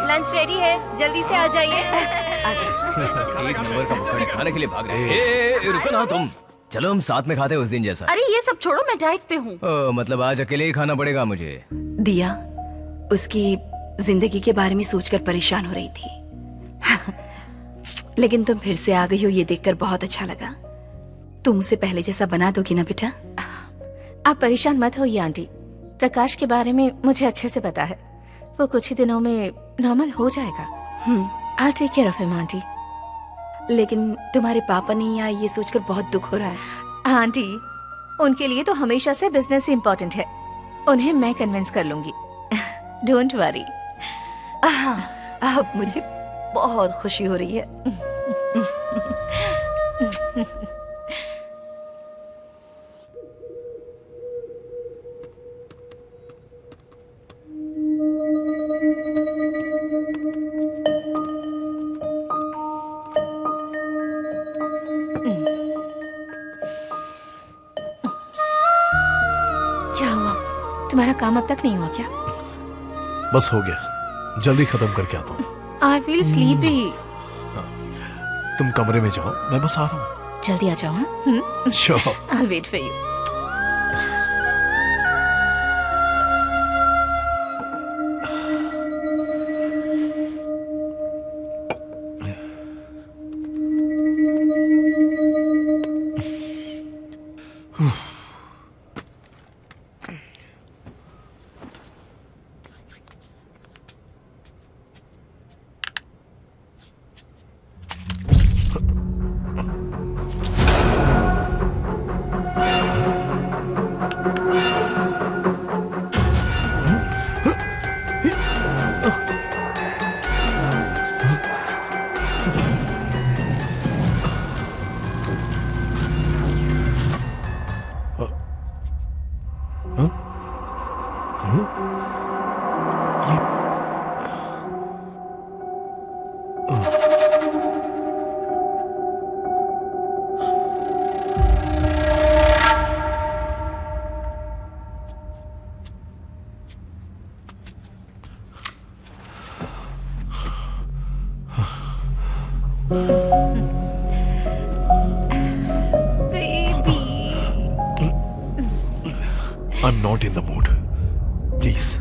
Lunch ready है, जल्दी से आ जाइए। एक नंबर का मुखड़ा खाने के लिए भाग रहे हैं। रुको ना तुम, चलो हम साथ में खाते हैं उस दिन जैसा। अरे ये सब छोड़ो, मैं डाइट पे हूँ। मतलब आज अकेले ही खाना पड़ेगा मुझे। दिया उसकी जिंदगी के बारे में सोचकर परेशान हो रही थी लेकिन तुम फिर से आ गई हो, ये देखकर बहुत अच्छा लगा। तुम उसे पहले जैसा बना दोगी ना बेटा? आप परेशान मत होइए आंटी, प्रकाश के बारे में मुझे अच्छे से पता है, वो कुछ ही दिनों में नॉर्मल हो जाएगा। I'll take care of him, aunty. लेकिन तुम्हारे पापा नहीं आए, ये सोचकर बहुत दुख हो रहा है। आंटी, उनके लिए तो हमेशा से बिजनेस ही इम्पोर्टेंट है, उन्हें मैं कन्विंस कर लूंगी। Don't worry. अब मुझे बहुत खुशी हो रही है। क्या हुआ? तुम्हारा काम अब तक नहीं हुआ क्या? बस हो गया, जल्दी खत्म करके आता हूँ। I feel sleepy। तुम कमरे में जाओ, मैं बस आ रहा हूँ। जल्दी आ जाओ। हाँ? Sure। I'll wait for you। I'm not in the mood. Please.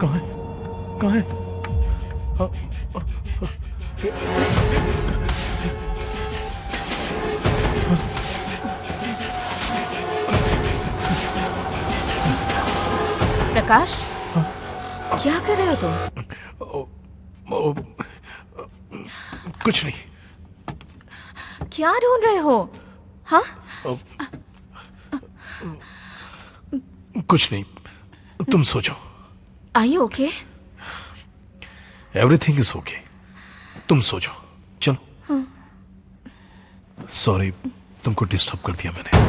कहाँ है? कहाँ है? प्रकाश, क्या कर रहे हो तुम? कुछ नहीं। क्या ढूंढ रहे हो? हाँ? कुछ नहीं, तुम सो जाओ। Are you okay? Everything is okay, तुम सो जाओ। चलो। सॉरी, तुमको डिस्टर्ब कर दिया मैंने।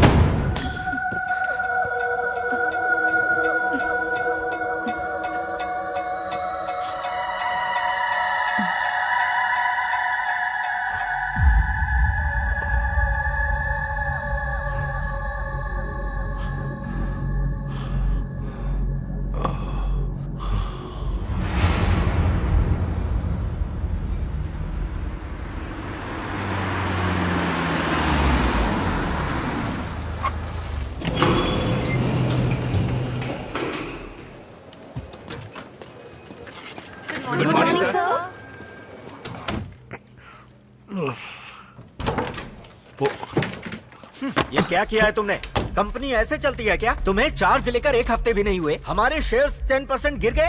ये क्या किया है तुमने? कंपनी ऐसे चलती है क्या? तुम्हें चार्ज लेकर एक हफ्ते भी नहीं हुए, हमारे शेयर्स 10% गिर गए।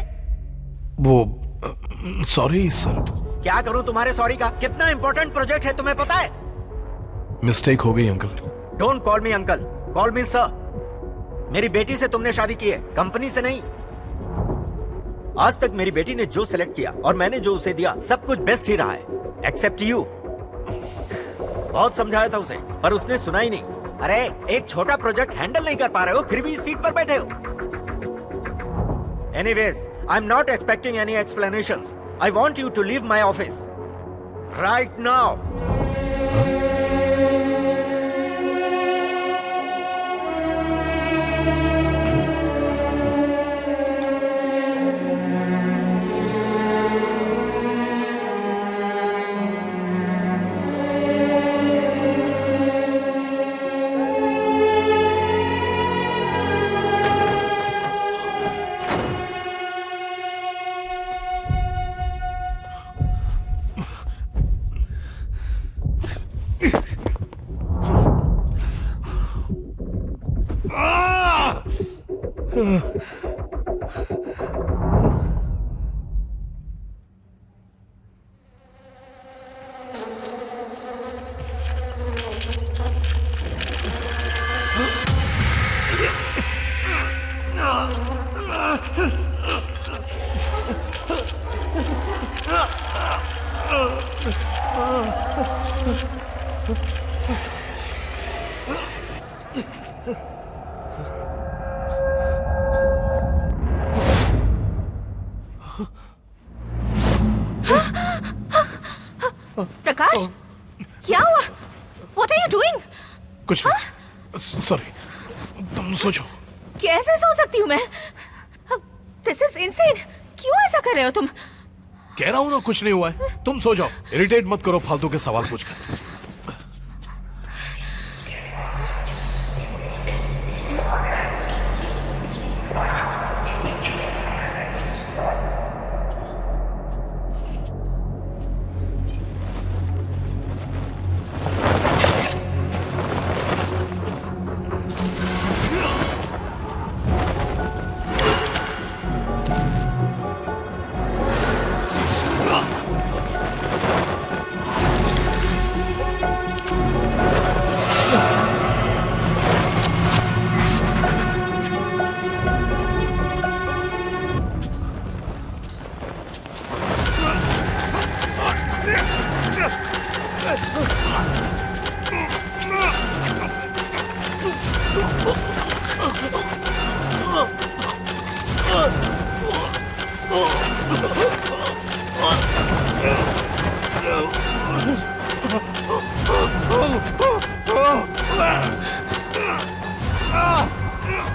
वो सॉरी सर। क्या करूं तुम्हारे सॉरी का? कितना इंपॉर्टेंट प्रोजेक्ट है तुम्हें पता है? मिस्टेक हो गई uncle. Don't call me uncle, call me sir. मेरी बेटी से तुमने शादी की है, कंपनी से नहीं। आज तक मेरी बेटी ने जो सेलेक्ट किया और मैंने जो उसे दिया, सब कुछ बेस्ट ही रहा है, एक्सेप्ट यू। बहुत समझाया था उसे, पर उसने सुना ही नहीं। अरे एक छोटा प्रोजेक्ट हैंडल नहीं कर पा रहे हो, फिर भी इस सीट पर बैठे हो। Anyways, I am not expecting any explanations. I want you to leave my office right now. Prakash, क्या हुआ? What are you doing? कुछ नहीं, सॉरी। तुम सो जाओ। कैसे सो सकती हूँ मैं? This is insane. क्यों ऐसा कर रहे हो तुम? कह रहा हूं ना कुछ नहीं हुआ है, तुम सो जाओ। इरिटेट मत करो फालतू के सवाल पूछकर।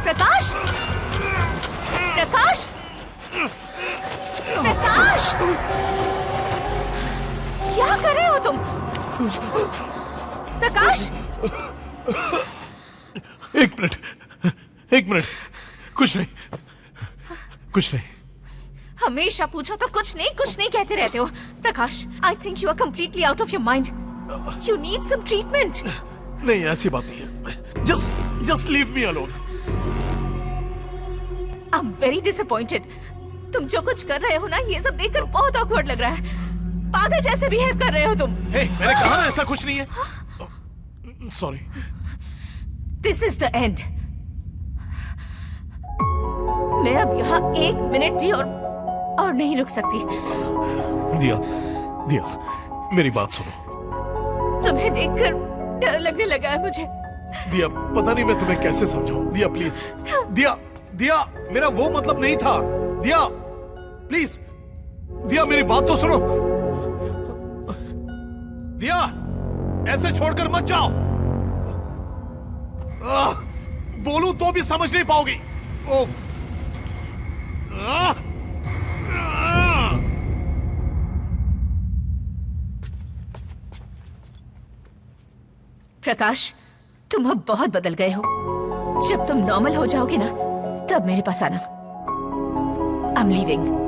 प्रकाश, प्रकाश, प्रकाश, क्या कर रहे हो तुम? प्रकाश, एक मिनट, एक मिनट। कुछ नहीं, कुछ नहीं। हमेशा पूछो तो कुछ नहीं कहते रहते हो। Prakash, I think you are completely out of your mind. You need some treatment. नहीं, ऐसी बात नहीं है। Just leave me alone. I am very disappointed. तुम जो कुछ कर रहे हो ना, ये सब देखकर बहुत ऑकवर्ड लग रहा है। पागल जैसे बिहेव कर रहे हो तुम। हे, मैंने कहा ना ऐसा कुछ नहीं है। Sorry. This is the end. मैं अब यहाँ एक मिनट भी और नहीं रुक सकती। दिया, मेरी बात सुनो। तुम्हें देखकर डर लगने लगा है मुझे। दिया, पता नहीं मैं तुम्हें कैसे समझाऊं। दिया प्लीज, दिया, मेरा वो मतलब नहीं था। दिया प्लीज, दिया मेरी बात तो सुनो। दिया, ऐसे छोड़कर मत जाओ। बोलूं तो भी समझ नहीं पाओगी। प्रकाश, तुम अब बहुत बदल गए हो। जब तुम नॉर्मल हो जाओगे ना, तब मेरे पास आना। I am leaving.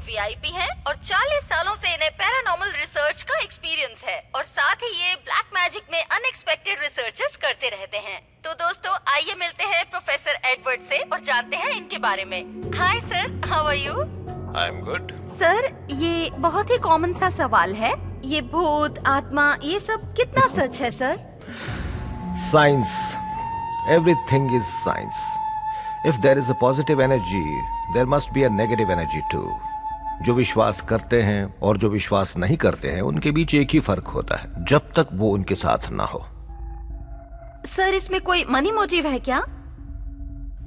वीआईपी हैं और 40 सालों से इन्हें पैरानॉर्मल रिसर्च का एक्सपीरियंस है और साथ ही ये ब्लैक मैजिक में अनएक्सपेक्टेड रिसर्चेस करते रहते हैं। तो दोस्तों, आइए मिलते हैं प्रोफेसर एडवर्ड से और जानते हैं इनके बारे में। Hi sir, how are you? I am good. Sir, ये बहुत ही कॉमन सा सवाल है, ये भूत, आत्मा, ये सब कितना सच है sir? Science, everything is science. If there is a positive energy, there must be a negative energy too. जो विश्वास करते हैं और जो विश्वास नहीं करते हैं, उनके बीच एक ही फर्क होता है, जब तक वो उनके साथ ना हो। सर, इसमें कोई मनी मोटिव है क्या?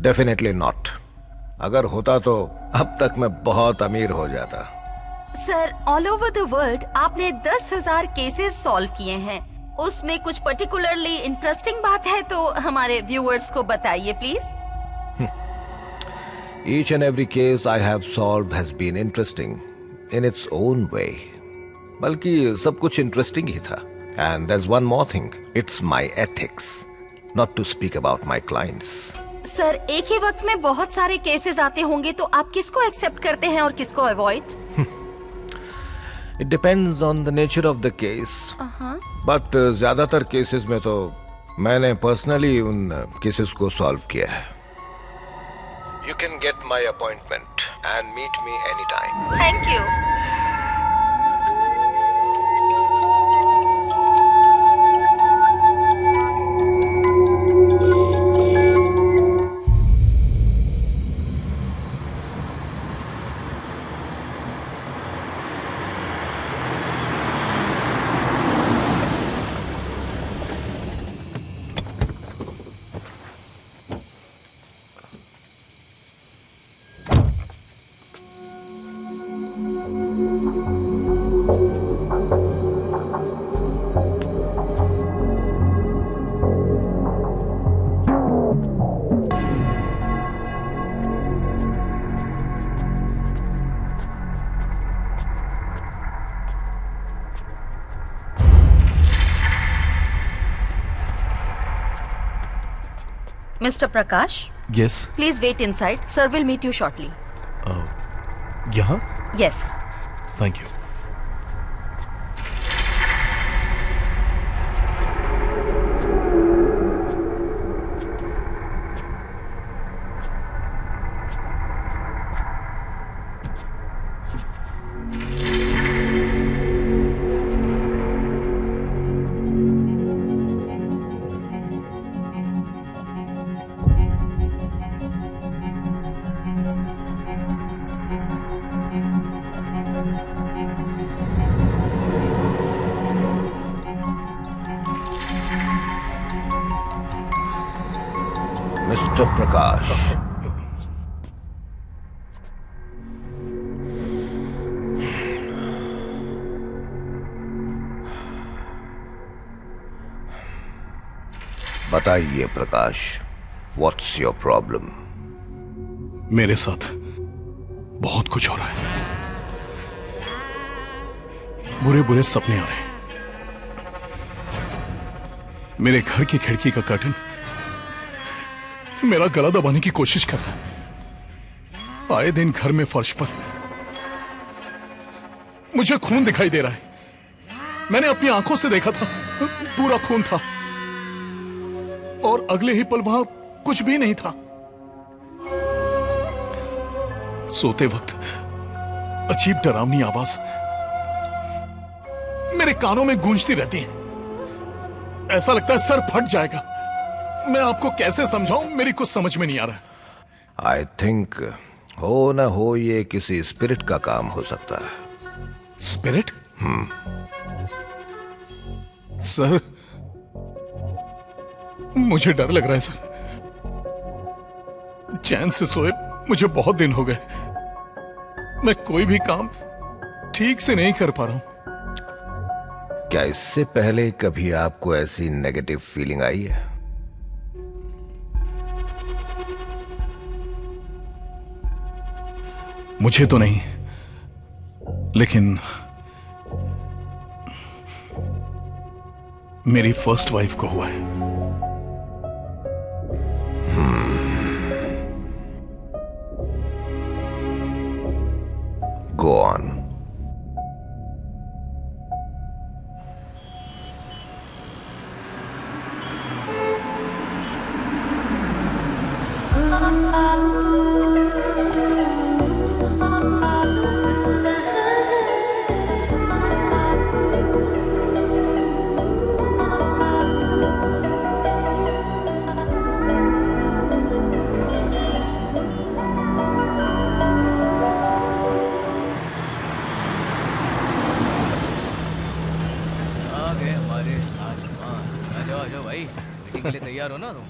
Definitely not. अगर होता तो अब तक मैं बहुत अमीर हो जाता। Sir, all over the world आपने 10,000 केसेस सॉल्व किए हैं, उसमें कुछ पर्टिकुलरली इंटरेस्टिंग बात है तो हमारे व्यूअर्स को बताइए please. Each and every case I have solved has been interesting. In its own way. बल्कि सब कुछ इंटरेस्टिंग ही था। And there's one more thing, it's my ethics not to speak about my clients. Sir, एक ही वक्त में बहुत सारे cases आते होंगे, तो आप किसको एक्सेप्ट करते हैं और किसको avoid? It depends on the nature of the case. But ज्यादातर केसेस में तो मैंने पर्सनली उन केसेस को सॉल्व किया है। You can get my appointment and meet me anytime. Thank you. Mr. Prakash, yes please wait inside. Sir will meet you shortly. यहाँ Yes. Thank you. Mister प्रकाश, बताइए प्रकाश, व्हाट्स योर प्रॉब्लम? मेरे साथ बहुत कुछ हो रहा है। बुरे बुरे सपने आ रहे हैं। मेरे घर की खिड़की का कर्टन मेरा गला दबाने की कोशिश कर रहा है। आए दिन घर में फर्श पर मुझे खून दिखाई दे रहा है। मैंने अपनी आंखों से देखा था, पूरा खून था, और अगले ही पल वहां कुछ भी नहीं था। सोते वक्त अजीब डरावनी आवाज मेरे कानों में गूंजती रहती है। ऐसा लगता है सर फट जाएगा। मैं आपको कैसे समझाऊं, मेरी कुछ समझ में नहीं आ रहा। आई थिंक हो न हो ये किसी स्पिरिट का काम हो सकता है। स्पिरिट? सर, मुझे डर लग रहा है सर। चैन से सोए मुझे बहुत दिन हो गए। मैं कोई भी काम ठीक से नहीं कर पा रहा हूं। क्या इससे पहले कभी आपको ऐसी नेगेटिव फीलिंग आई है? मुझे तो नहीं, लेकिन मेरी फर्स्ट वाइफ को हुआ है। Go on. के लिए तैयार हो ना तुम?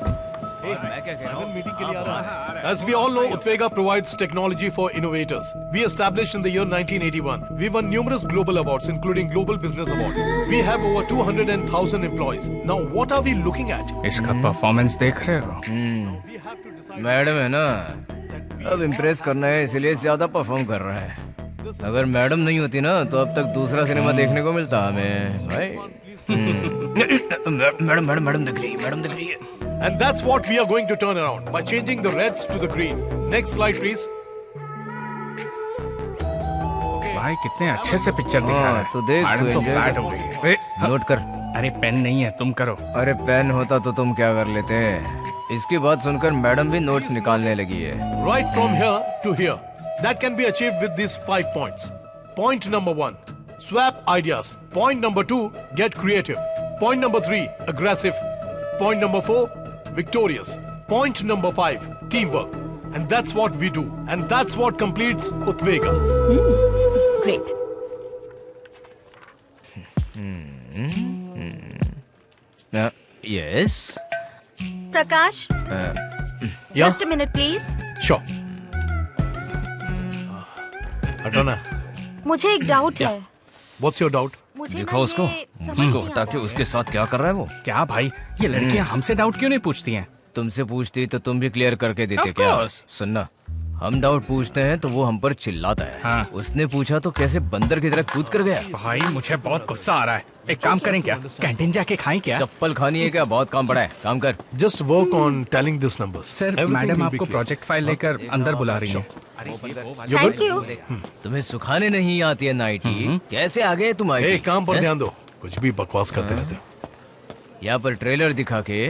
मैं क्या कह रहा हूँ? मीटिंग के लिए आ रहा है। As we all know, Utvega provides technology for innovators. We established in the year 1981. We won numerous global awards, including Global Business Award. We have over 200,000 employees. Now, what are we looking at? इसका performance देख रहे हो? Madam है ना, अब impress करना है, इसलिए ज्यादा परफॉर्म कर रहा है। अगर मैडम नहीं होती ना तो अब तक दूसरा सिनेमा देखने को मिलता हमें भाई। मैडम मैडम मैडम दिख रही है, मैडम दिख रही है। And that's what we are going to turn around by changing the reds to the green. Next slide, please. भाई कितने अच्छे से पिक्चर दिखा रहा है। तो देख, मैडम तू तो enjoy फ्लैट कर। हो गई है। ए, नोट कर। अरे पेन नहीं है, तुम करो। अरे पेन होता तो तुम क्या कर लेते। इसकी बात सुनकर मैडम भी नोट्स निकालने लगी है। Right from here to here. That can be achieved with these 5 points. Point number 1, swap ideas. Point number 2, get creative. Point number 3, aggressive. Point number 4, victorious. Point number 5, teamwork. And that's what we do. And that's what completes Utvega. Great. Yes Prakash, Yeah? Just a minute please. Sure. हटो ना. मुझे एक doubt है। What's your doubt? मुझे देखो ना उसको, ये समझ उसको नहीं हटा आ के रहा उसके साथ क्या कर रहा है वो। क्या भाई, ये लड़कियां हमसे डाउट क्यों नहीं पूछती हैं? तुमसे पूछती तो तुम भी क्लियर करके देते Of क्या। course. सुनना, हम डाउट पूछते हैं तो वो हम पर चिल्लाता है। हाँ। उसने पूछा तो कैसे बंदर की तरह कूद कर गया। भाई मुझे बहुत गुस्सा आ रहा है। एक काम करें क्या, कैंटीन जाके खाएं क्या? चप्पल खानी है क्या, बहुत काम पड़ा है, काम कर। Just work on telling these numbers. Sir Everything madam will be आपको clear. प्रोजेक्ट फाइल लेकर अंदर बुला रही हैं। You thank good? यू। तुम्हें सुखाने नहीं आती है नाइटी, कैसे आ गए तुम Hey, आईटी। काम पर ध्यान दो. कुछ भी बकवास करते रहते हो. यहाँ पर ट्रेलर दिखा के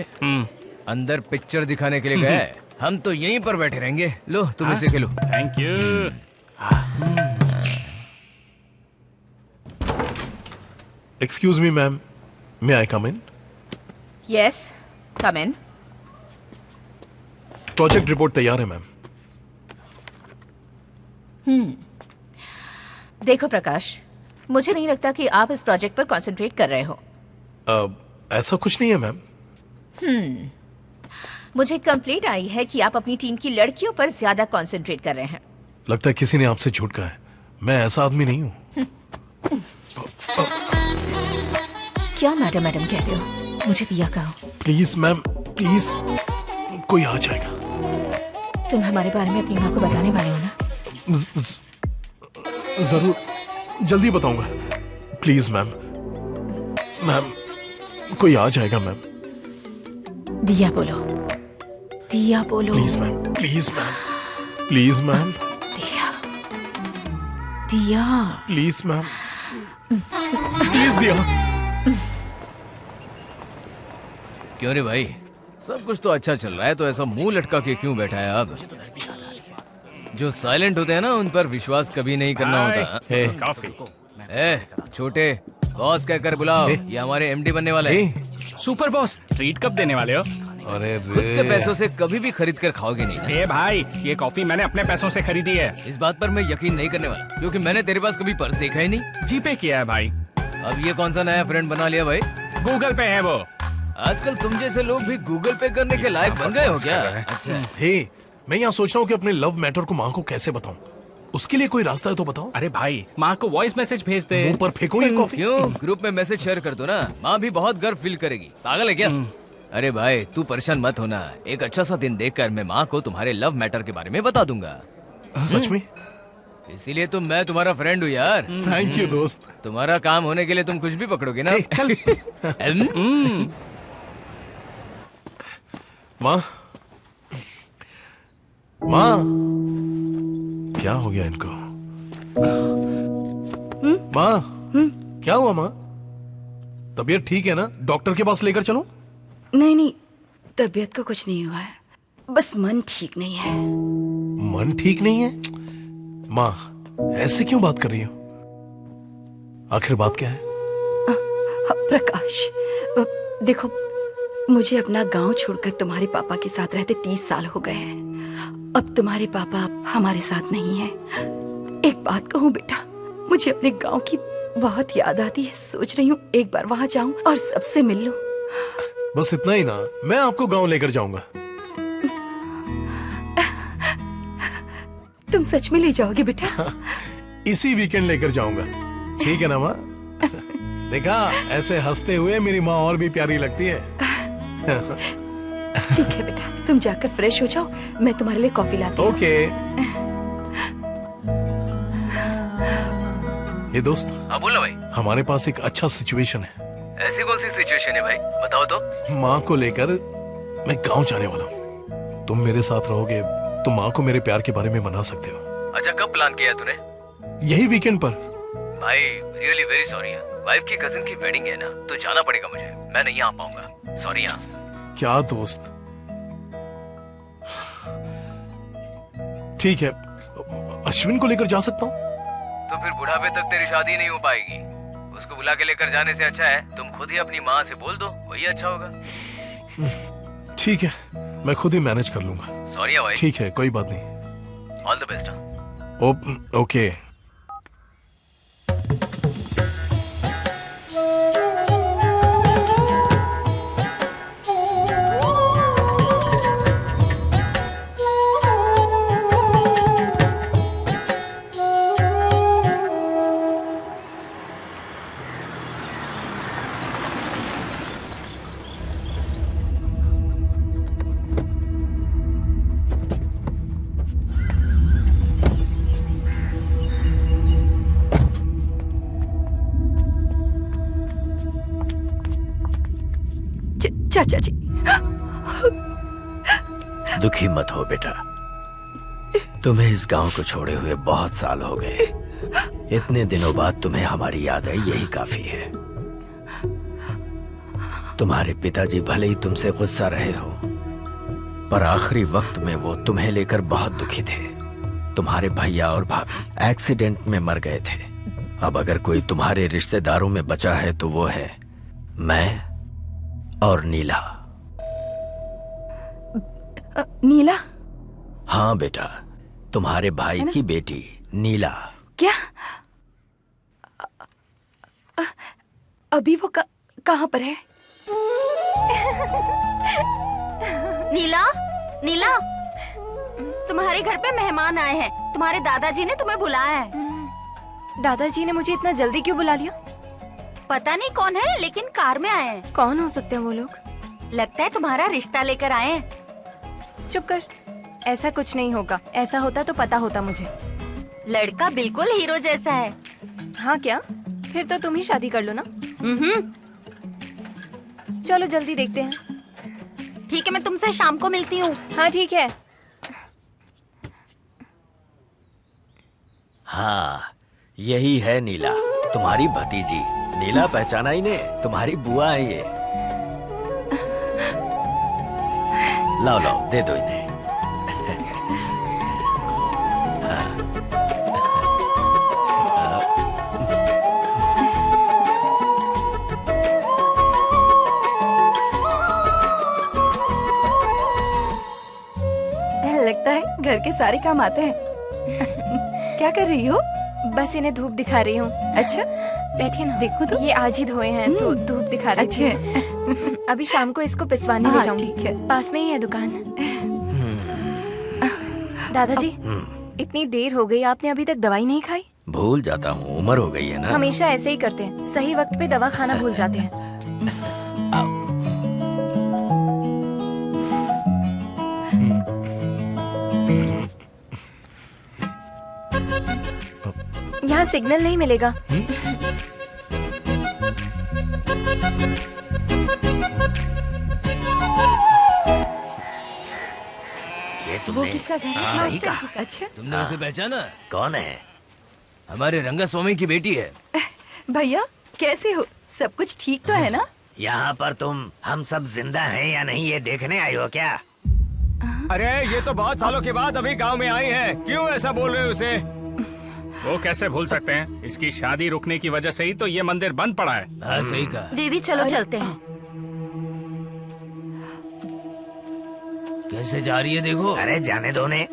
अंदर पिक्चर दिखाने के लिए गए। हम तो यहीं पर बैठे रहेंगे। लो तुम इसे खेलो। Thank you. Excuse me, ma'am. May I come in? Yes, come in. Project report तैयार है, मैम. देखो प्रकाश, मुझे नहीं लगता कि आप इस प्रोजेक्ट पर कंसंट्रेट कर रहे हो। ऐसा कुछ नहीं है, मैम. मुझे कंप्लेंट आई है कि आप अपनी टीम की लड़कियों पर ज्यादा कंसंट्रेट कर रहे हैं। लगता है किसी ने आपसे झूठ कहा है. मैं ऐसा आदमी नहीं हूँ. क्या मैडम मैडम कहते हो? मुझे दिया कहो। Please ma'am, please. कोई आ जाएगा. तुम हमारे बारे में अपनी माँ को बताने वाले हो ना? जरूर, जल्दी बताऊंगा. Please ma'am. मैम, कोई आ जाएगा मैम. दिया बोलो, दिया बोलो। Please ma'am, please ma'am, please ma'am, दिया, दिया। प्लीज मैम, प्लीज दिया. क्यों रे भाई, सब कुछ तो अच्छा चल रहा है तो ऐसा मुंह लटका के क्यों बैठा है। अब जो साइलेंट होते हैं ना उन पर विश्वास कभी नहीं करना होता। हे, कॉफी। ए छोटे, बॉस कहकर बुलाओ, ये हमारे एमडी बनने वाले हैं। हे, सुपर बॉस, ट्रीट कब देने वाले हो? अरे खुद के रे. पैसों से कभी भी खरीद कर खाओगे नहीं। ए भाई, ये कॉफी मैंने अपने पैसों से खरीदी है। इस बात पर मैं यकीन नहीं करने वाला, क्योंकि मैंने तेरे पास कभी पर्स देखा ही नहीं। जीपे किया है भाई। अब ये कौन सा नया फ्रेंड बना लिया भाई। गूगल पे है वो। आजकल तुम जैसे लोग भी गूगल पे करने के लायक बन गए हो क्या। कर रहे हैं। अच्छा, हे, मैं यहाँ सोच रहा हूँ कि अपने लव मैटर को माँ को कैसे बताऊं. उसके लिए कोई रास्ता है तो बताओ. अरे भाई, माँ को वॉइस मैसेज भेज दे। मुंह पर फेंको ये कॉफी. क्यों, ग्रुप में मैसेज शेयर कर दो ना, माँ भी बहुत गर्व फील करेगी। पागल है क्या। अरे भाई तू परेशान मत होना, एक अच्छा सा दिन देखकर मैं माँ को तुम्हारे लव मैटर के बारे में बता दूंगा। सच में? इसीलिए तो मैं तुम्हारा फ्रेंड हूँ यार। थैंक यू दोस्त. तुम्हारा काम होने के लिए तुम कुछ भी पकड़ोगे ना। चल. माँ, माँ, क्या हो गया इनको? माँ, क्या हुआ माँ? तबीयत ठीक है ना? डॉक्टर के पास लेकर चलो. नहीं नहीं, तबीयत को कुछ नहीं हुआ है, बस मन ठीक नहीं है। मन ठीक नहीं है? माँ, ऐसे क्यों बात कर रही हो? आखिर बात क्या है? हाँ, प्रकाश, देखो, मुझे अपना गांव छोड़कर तुम्हारे पापा के साथ रहते 30 साल हो गए हैं। अब तुम्हारे पापा हमारे साथ नहीं हैं। एक बात कहूँ बेटा, मुझे अपने गांव की बहुत याद आती है। सोच रही हूँ एक बार वहां जाऊं और सबसे मिल लूं। बस इतना ही ना, मैं आपको गांव लेकर जाऊंगा. तुम सच में ले जाओगे बेटा? इसी वीकेंड लेकर जाऊंगा. ठीक है ना माँ? देखा, ऐसे हंसते हुए मेरी माँ और भी प्यारी लगती है. ठीक है बेटा, तुम जाकर फ्रेश हो जाओ, मैं तुम्हारे लिए कॉफी लाती हूँ। ओके. ये दोस्त, हाँ बोलो भाई। हमारे पास एक अच्छा सिचुएशन है। ऐसी कौन सी सिचुएशन है भाई, बताओ तो। माँ को लेकर मैं गांव जाने वाला हूँ। तुम मेरे साथ रहोगे तो माँ को मेरे प्यार के बारे में मना सकते हो। अच्छा, कब प्लान किया तूने? यही वीकेंड पर। भाई रियली वेरी सॉरी यार, वाइफ की कजिन की वेडिंग है ना, तो जाना पड़ेगा मुझे, मैं नहीं आ पाऊंगा, सॉरी यार। क्या दोस्त, ठीक है, अश्विन को लेकर जा सकता हूँ। तो फिर बुढ़ापे तक तेरी शादी नहीं हो पाएगी। उसको बुला के लेकर जाने से अच्छा है तुम खुद ही अपनी माँ से बोल दो, वही अच्छा होगा। ठीक है, मैं खुद ही मैनेज कर लूंगा। सॉरी भाई। ठीक है, कोई बात नहीं। All the best. ओके। चाचा जी, दुखी मत हो बेटा, तुम्हें इस गांव को छोड़े हुए बहुत साल हो गए। इतने दिनों बाद तुम्हें हमारी याद आई, यही काफी है। तुम्हारे पिताजी भले ही तुमसे गुस्सा रहे हो, पर आखिरी वक्त में वो तुम्हें लेकर बहुत दुखी थे। तुम्हारे भैया और भाभी एक्सीडेंट में मर गए थे। अब अगर कोई तुम्हारे रिश्तेदारों में बचा है तो वो है मैं और नीला। नीला? हाँ बेटा, तुम्हारे भाई की बेटी नीला। क्या? अभी वो कहाँ पर है? नीला, नीला, तुम्हारे घर पे मेहमान आए हैं। तुम्हारे दादाजी ने तुम्हें बुलाया है। दादाजी ने मुझे इतना जल्दी क्यों बुला लिया? पता नहीं कौन है, लेकिन कार में आए हैं। कौन हो सकते हैं वो लोग? लगता है तुम्हारा रिश्ता लेकर आए हैं। चुप कर, ऐसा कुछ नहीं होगा। ऐसा होता तो पता होता मुझे। लड़का बिल्कुल हीरो जैसा है। हाँ क्या? फिर तो तुम ही शादी कर लो ना। चलो जल्दी देखते हैं। ठीक है, मैं तुमसे शाम को मिलती हूँ। हाँ ठीक है। हाँ, यही है नीला, तुम्हारी भतीजी। नीला पहचाना ही ने, तुम्हारी बुआ है ये। लाओ लाओ, दे दो इन्हें। लगता है घर के सारे काम आते हैं। क्या कर रही हो? बस इन्हें धूप दिखा रही हूँ। अच्छा, बैठिए ना। देखो तो। ये आज ही धोए हैं तो धूप दिखा रही अच्छे। हूँ। अभी शाम को इसको पिसवाने ले हाँ, जाऊंगी। ठीक है। पास में ही है दुकान। दादाजी, इतनी देर हो गई, आपने अभी तक दवाई नहीं खाई? भूल जाता हूँ, उम्र हो गई है ना। हमेशा ऐसे ही करते हैं, सही वक्त पे दवा खाना भूल जाते हैं। यहाँ सिग्नल नहीं मिलेगा। ये वो तुमने किसका घर है? सही मास्टर जी कहा। का। अच्छा तुमने उसे पहचाना? कौन है? हमारे रंगस्वामी की बेटी है। भैया, कैसे हो? सब कुछ ठीक तो है ना? यहाँ पर तुम हम सब जिंदा हैं या नहीं ये देखने आई हो क्या? अरे ये तो बहुत सालों के बाद अभी गांव में आई है, क्यों ऐसा बोल रहे हो उसे? वो कैसे भूल सकते हैं? इसकी शादी रुकने की वजह से ही तो ये मंदिर बंद पड़ा है। हाँ सही कहा। दीदी चलो चलते हैं। कैसे जा रही है देखो। अरे जाने दो ने।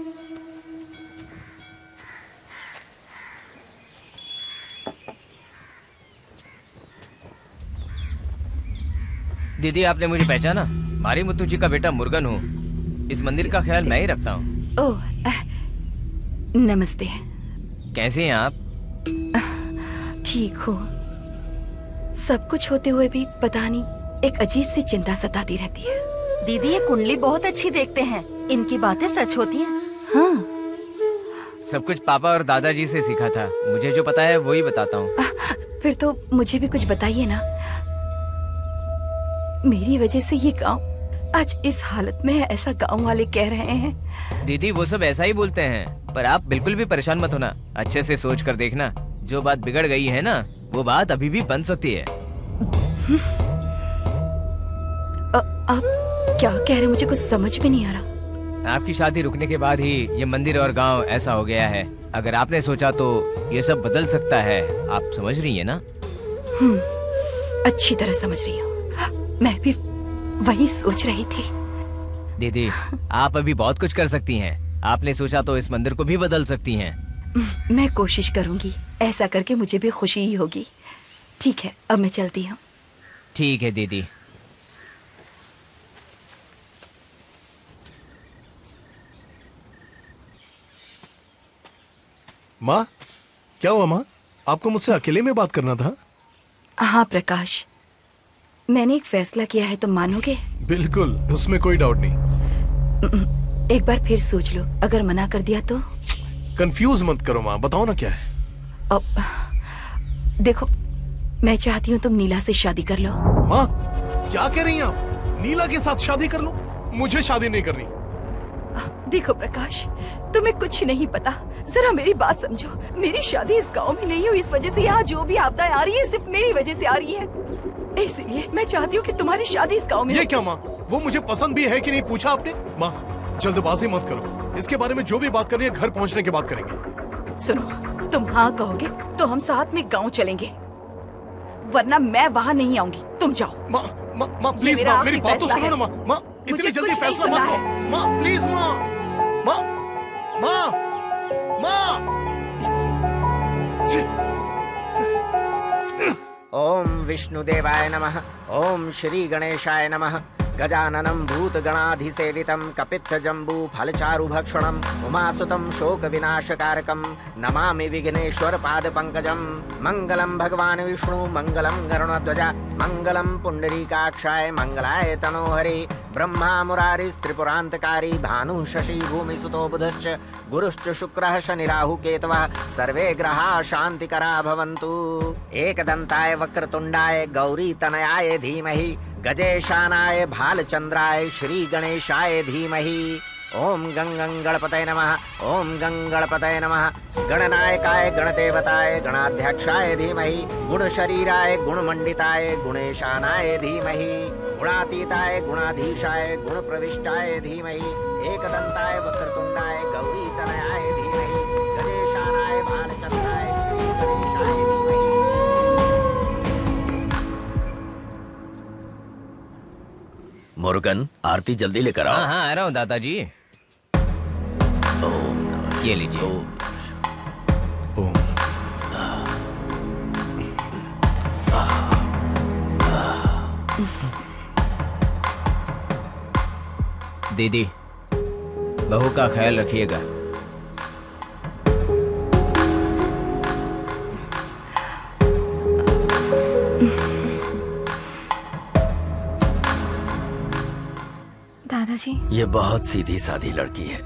दीदी आपने मुझे पहचाना? मारी मुत्तू जी का बेटा मुर्गन हूँ। इस मंदिर का ख्याल मैं ही रखता हूँ। ओह, नमस्ते। कैसे हैं आप? ठीक हो? सब कुछ होते हुए भी पता नहीं, एक अजीब सी चिंता सताती रहती है। दीदी ये कुंडली बहुत अच्छी देखते हैं। इनकी बातें सच होती हैं। हाँ, सब कुछ पापा और दादाजी से सीखा था। मुझे जो पता है वही बताता हूँ। फिर तो मुझे भी कुछ बताइए ना। मेरी वजह से ये गांव आज इस हालत में है, ऐसा गांव वाले कह रहे हैं। दीदी वो सब ऐसा ही बोलते हैं, पर आप बिल्कुल भी परेशान मत होना। अच्छे से सोच कर देखना, जो बात बिगड़ गई है ना वो बात अभी भी बन सकती है। आप क्या कह रहे हैं? मुझे कुछ समझ में नहीं आ रहा। आपकी शादी रुकने के बाद ही ये मंदिर और गांव ऐसा हो गया है। अगर आपने सोचा तो ये सब बदल सकता है। आप समझ रही है ना? अच्छी तरह समझ रही हूँ। मैं भी वही सोच रही थी। दीदी आप अभी बहुत कुछ कर सकती हैं। आपने सोचा तो इस मंदिर को भी बदल सकती हैं। मैं कोशिश करूंगी। ऐसा करके मुझे भी खुशी ही होगी। ठीक है, अब मैं चलती हूँ। ठीक है दीदी। माँ, क्या हुआ माँ? आपको मुझसे अकेले में बात करना था? हाँ प्रकाश, मैंने एक फैसला किया है, तुम मानोगे? बिल्कुल, उसमें कोई डाउट नहीं। एक बार फिर सोच लो, अगर मना कर दिया तो? कंफ्यूज मत करो माँ, बताओ ना क्या है। अब देखो, मैं चाहती हूँ तुम नीला से शादी कर लो। माँ, क्या कह रही हैं आप? नीला के साथ शादी कर लो? मुझे शादी नहीं करनी। देखो प्रकाश, तुम्हें कुछ नहीं पता। जरा मेरी बात समझो। मेरी शादी इस गांव में नहीं हुई, इस वजह से यहाँ जो भी आपदाएं आ रही है सिर्फ मेरी वजह से आ रही है। इसलिए मैं चाहती हूँ कि तुम्हारी शादी इस गांव में ये हो। क्या माँ? वो मुझे पसंद भी है कि नहीं पूछा आपने? माँ, जल्दबाजी मत करो। इसके बारे में जो भी बात करनी है घर पहुँचने के बाद करेंगे। सुनो, तुम हाँ कहोगे तो हम साथ में गाँव चलेंगे, वरना मैं वहाँ नहीं आऊंगी। तुम जाओ। माँ, माँ प्लीज मेरा माँ, मेरी आखिरी बात तो फैसला सुनो है। ना माँ। माँ, इतनी मुझे जल्दी कुछ नहीं फैसला सुनना मत है। लो। माँ प्लीज माँ, माँ, माँ, माँ। ओम विष्णुदेवाय नमः। ओम श्री गणेशाय नमः। गजाननं भूतगणाधिसेवितं कपित्थजम्बू फलचारुभक्षणं उमासुतं शोकविनाशकारकं नमामि विघ्नेश्वर पादपङ्कजं। मङ्गलं भगवान् विष्णु, मङ्गलं गरुडध्वज, मङ्गलं पुण्डरीकाक्षाय, मङ्गलाय तनोहरि। ब्रह्मा मुरारिस्त्रिपुरान्तकारी, भानुः शशि भूमिसुतो बुधश्च, गुरुश्च शुक्रः शनिराहु केतवः, सर्वे ग्रहाः शान्तिकरा भवन्तु। एकदन्ताय वक्रतुण्डाय गौरीतनयाय धीमहि, गजेशानाय भालचंद्राय श्री गणेशाय धीमहि। ओम गंगं गणपतये नमः। ओम गंगणपतये नमः। गणनायकाय गणदेवताय गणाध्यक्षाय धीमहि, गुणशरीराय गुणमंडिताय गुणेशानाय धीमहि, गुणातीताय गुणाधीशाय गुणप्रविष्टाय धीमहि, एकदंताय वक्रतुंडाय गौरीतनयाय धीमहि, गजेशानाय भालचंद्राय श्री गणेशाय धीमहि। मुरुगन, आरती जल्दी लेकर आओ। हाँ हाँ आ रहा हूँ दादाजी। ये लीजिए। ओम। दीदी बहू का ख्याल रखिएगा। दादाजी, ये बहुत सीधी सादी लड़की है,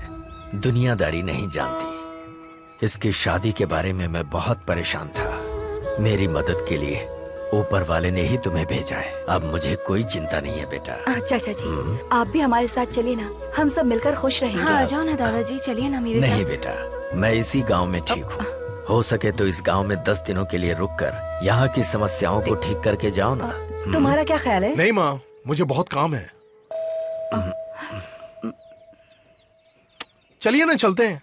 दुनियादारी नहीं जानती। इसकी शादी के बारे में मैं बहुत परेशान था। मेरी मदद के लिए ऊपर वाले ने ही तुम्हें भेजा है। अब मुझे कोई चिंता नहीं है बेटा। चाचा जी, आप भी हमारे साथ चलिए ना, हम सब मिलकर खुश रहेंगे। हाँ आ जाओ ना दादाजी, चलिए ना मेरे नहीं साथ। बेटा, मैं इसी गांव में ठीक हूँ। हो सके तो इस गांव में 10 दिनों के लिए रुककर यहाँ की समस्याओं को ठीक करके जाओ ना। तुम्हारा क्या ख्याल है? नहीं माँ, मुझे बहुत काम है। चलिए ना, चलते हैं।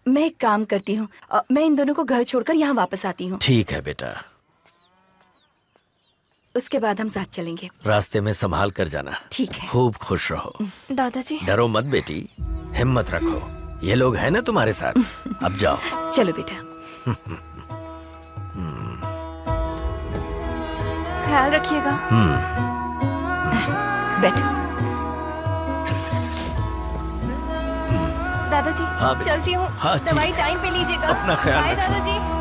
मैं एक काम करती हूँ, मैं इन दोनों को घर छोड़कर यहाँ वापस आती हूँ। ठीक है बेटा, उसके बाद हम साथ चलेंगे। रास्ते में संभाल कर जाना। ठीक है। खूब खुश रहो। दादाजी, डरो मत बेटी, हिम्मत रखो। ये लोग हैं ना तुम्हारे साथ। अब जाओ। चलो बेटा। ख्याल रखिएगा। बैठो। दादाजी, हाँ बेटा। चलती हूँ। हाँ, ठीक। दवाई टाइम पे लीजिएगा। अपना ख्याल बाय रखना। दादाजी।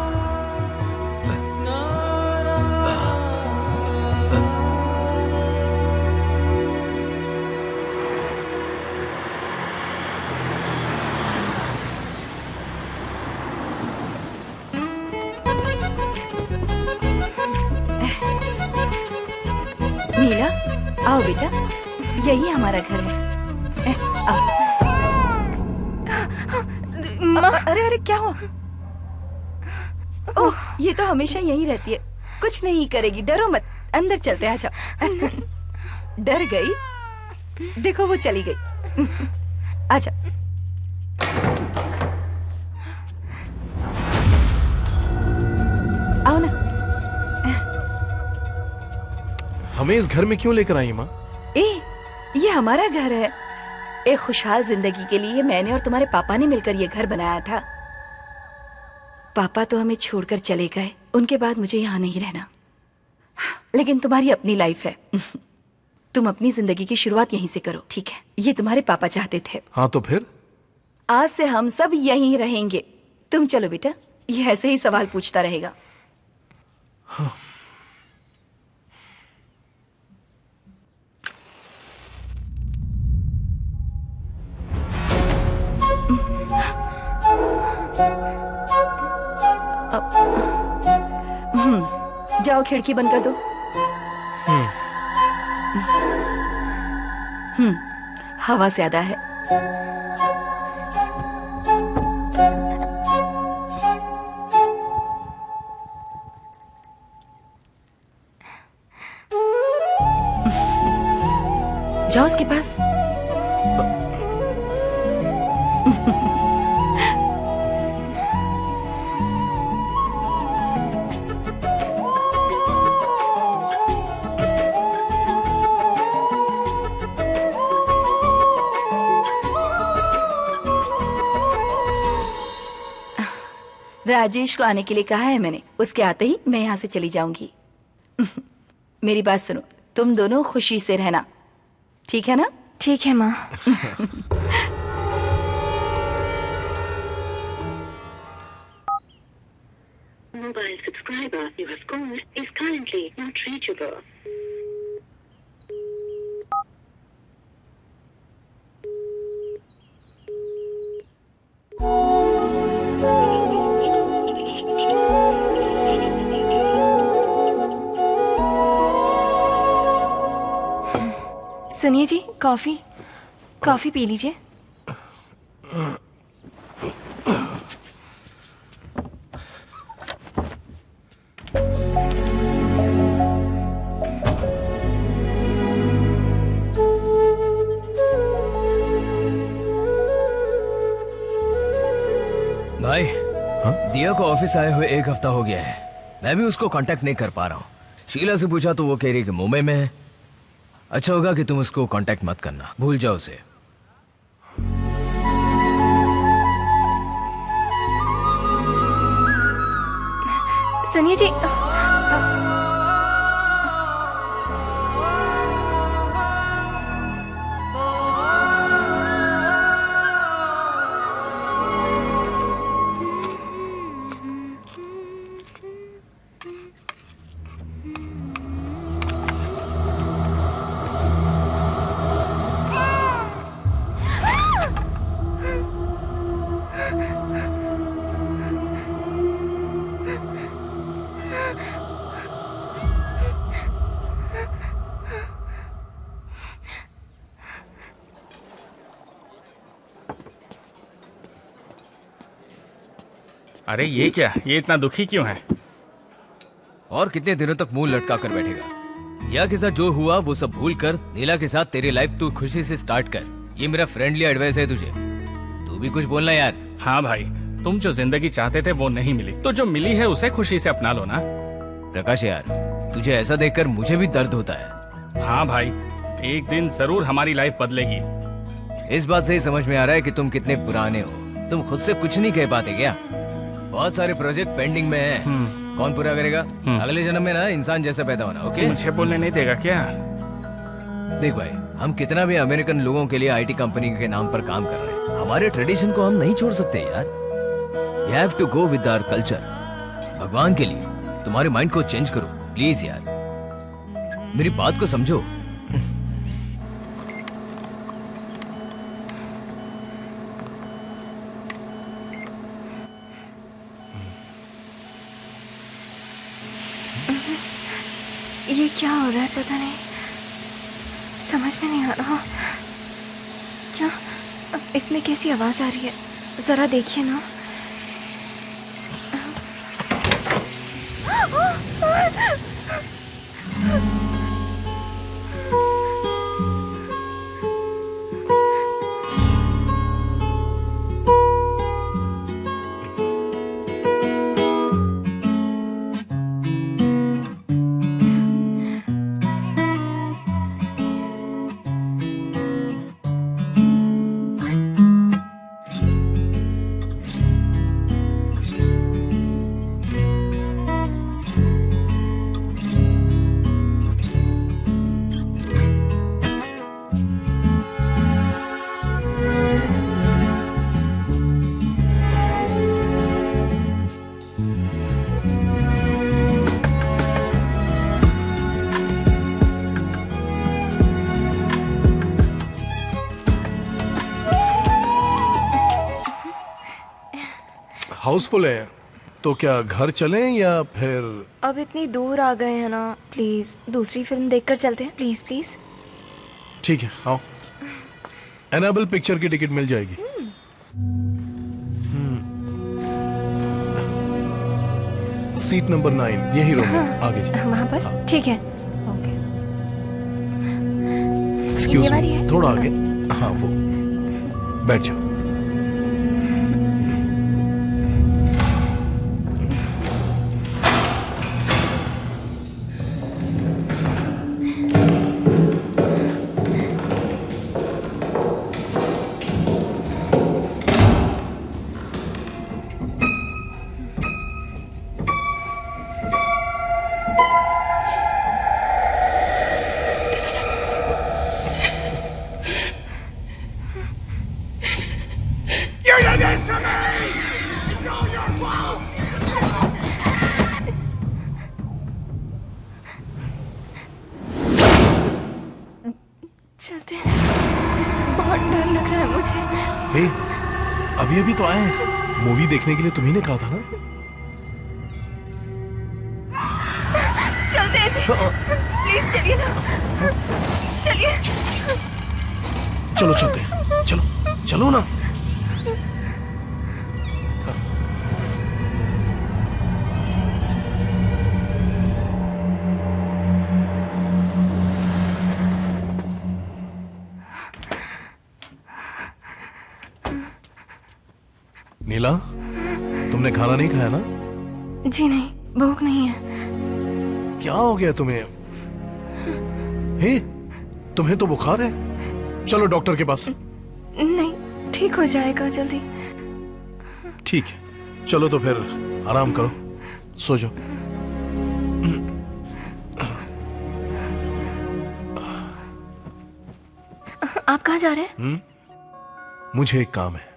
नीला, आओ बेटा, यही हमारा घर है। आओ। अरे अरे क्या हुआ? ओह, ये तो हमेशा यही रहती है, कुछ नहीं करेगी, डरो मत। अंदर चलते हैं, आ जाओ। डर गई? देखो वो चली गई। आ जाओ। आओ ना। हमें इस घर में क्यों लेकर आई माँ? ये हमारा घर है। एक खुशहाल जिंदगी के लिए मैंने और तुम्हारे पापा ने मिलकर ये घर बनाया था। पापा तो हमें छोड़कर चले गए, उनके बाद मुझे यहाँ नहीं रहना। लेकिन तुम्हारी अपनी लाइफ है। तुम अपनी जिंदगी की शुरुआत यहीं से करो, ठीक है? ये तुम्हारे पापा चाहते थे। हाँ तो फिर? आज से हम सब यहीं रहेंगे। तुम चलो बेटा, ये ऐसे ही सवाल पूछता रहेगा। हाँ। जाओ खिड़की बंद कर दो। हवा ज्यादा है। जाओ उसके पास। राजेश को आने के लिए कहा है मैंने, उसके आते ही मैं यहाँ से चली जाऊंगी। मेरी बात सुनो, तुम दोनों खुशी से रहना, ठीक है ना? ठीक है माँ। Mobile subscriber you have called is currently not reachable. सुनिए जी, कॉफी कॉफी पी लीजिए। भाई, दिया को ऑफिस आए हुए 1 हफ्ता हो गया है। मैं भी उसको कांटेक्ट नहीं कर पा रहा हूँ। शीला से पूछा तो वो कह रही कि मुंबई में है। अच्छा होगा कि तुम उसको कांटेक्ट मत करना, भूल जाओ उसे। सुनिए जी, अरे ये क्या, ये इतना दुखी क्यों है? और कितने दिनों तक मुंह लटका कर बैठेगा? दिया के साथ जो हुआ वो सब भूल कर नीला के साथ तेरी लाइफ तू खुशी से स्टार्ट कर। ये मेरा फ्रेंडली एडवाइस है तुझे। तू भी कुछ बोलना यार। हाँ भाई, तुम जो जिंदगी चाहते थे वो नहीं मिली, तो जो मिली है उसे खुशी से अपना लो ना। प्रकाश यार, तुझे ऐसा देखकर मुझे भी दर्द होता है। हाँ भाई, एक दिन जरूर हमारी लाइफ बदलेगी। इस बात से ही समझ में आ रहा है कि तुम कितने पुराने हो। तुम खुद से कुछ नहीं कह पाते क्या? बहुत सारे प्रोजेक्ट पेंडिंग में हैं। कौन पूरा करेगा? अगले जन्म में ना इंसान जैसा पैदा होना। ओके, मुझे बोलने नहीं देगा क्या? देख भाई, हम कितना भी अमेरिकन लोगों के लिए आईटी कंपनी के नाम पर काम कर रहे हैं, हमारे ट्रेडिशन को हम नहीं छोड़ सकते यार। You have to go with our culture। भगवान के लिए तुम्हारे माइंड को चेंज करो प्लीज यार, मेरी बात को समझो। ये क्या हो रहा है पता नहीं। समझ में नहीं आ रहा। क्या इसमें कैसी आवाज आ रही है? जरा देखिए ना। हाउसफुल है तो क्या घर चलें या फिर? अब इतनी दूर आ गए हैं ना, प्लीज दूसरी फिल्म देखकर चलते हैं। Please please. ठीक है, आओ। एनाबेल पिक्चर की टिकट मिल जाएगी। सीट नंबर 9 यही रूम है, आगे वहाँ पर? ठीक है। एक्सक्यूज ये वाली मी, है? थोड़ा आगे। हाँ वो, बैठ जाओ। चलते हैं, बहुत डर लग रहा है मुझे। हे, अभी अभी तो आए हैं। मूवी देखने के लिए तुम्ही ने कहा था ना? चलते हैं जी, प्लीज चलिए ना, चलिए। चलो चलते हैं, चलो चलो ना। नीला, तुमने खाना नहीं खाया ना? जी नहीं, भूख नहीं है। क्या हो गया तुम्हें? हे, तुम्हें तो बुखार है। चलो डॉक्टर के पास। नहीं, ठीक हो जाएगा जल्दी। ठीक है, चलो तो फिर आराम करो, सो जाओ। आप कहाँ जा रहे हैं? मुझे एक काम है।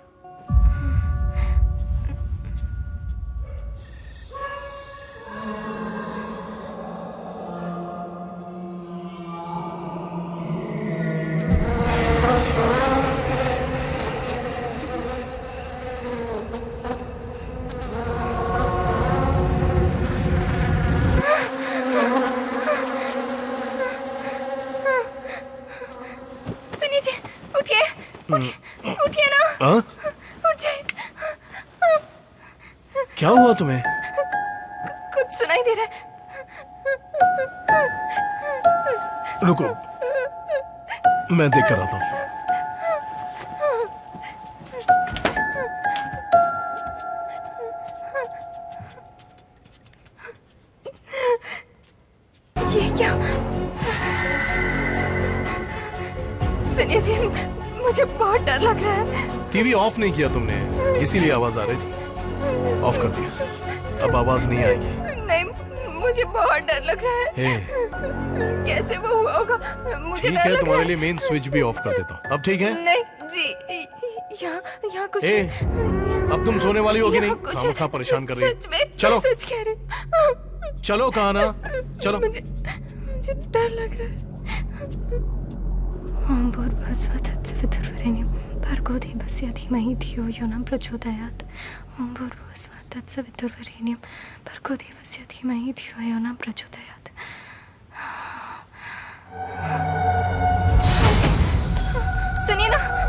सुनिए जी, उठिए, उठिए ना। हाँ? उठ जाइए। क्या हुआ तुम्हें? कुछ सुनाई दे रहा है। रुको, मैं देख कर आता हूँ। ये क्या? सुनिए जी, मुझे बहुत डर लग रहा है। टीवी ऑफ नहीं किया तुमने, इसीलिए आवाज आ रही थी। ऑफ कर दिया, अब आवाज नहीं आएगी। नहीं, मुझे बहुत डर लग रहा है। हे, कैसे वो हुआ होगा? मुझे ठीक डर है, लग तुम्हारे रहा लिए मेन स्विच भी ऑफ कर देता हूँ। अब ठीक है? नहीं जी, यहाँ कुछ ए, अब तुम सोने वाली हो कि नहीं? यहाँ कुछ खामखा परेशान कर रही सच है। में, चलो सच कह रही हूँ। चलो, कहा ना, चलो। मुझे डर लग रहा है। ओम भूर्भुवस्सुः तत्सवितुर्वरेण्यं भर्गो देवस्य धीमहि धियो यो न प्रचोदयात्। ओम भूर्भुवस्सुः तत्सवितुर्वरेण्यं भर्गो देवस्य धीमहि धियो यो न प्रचोदयात्।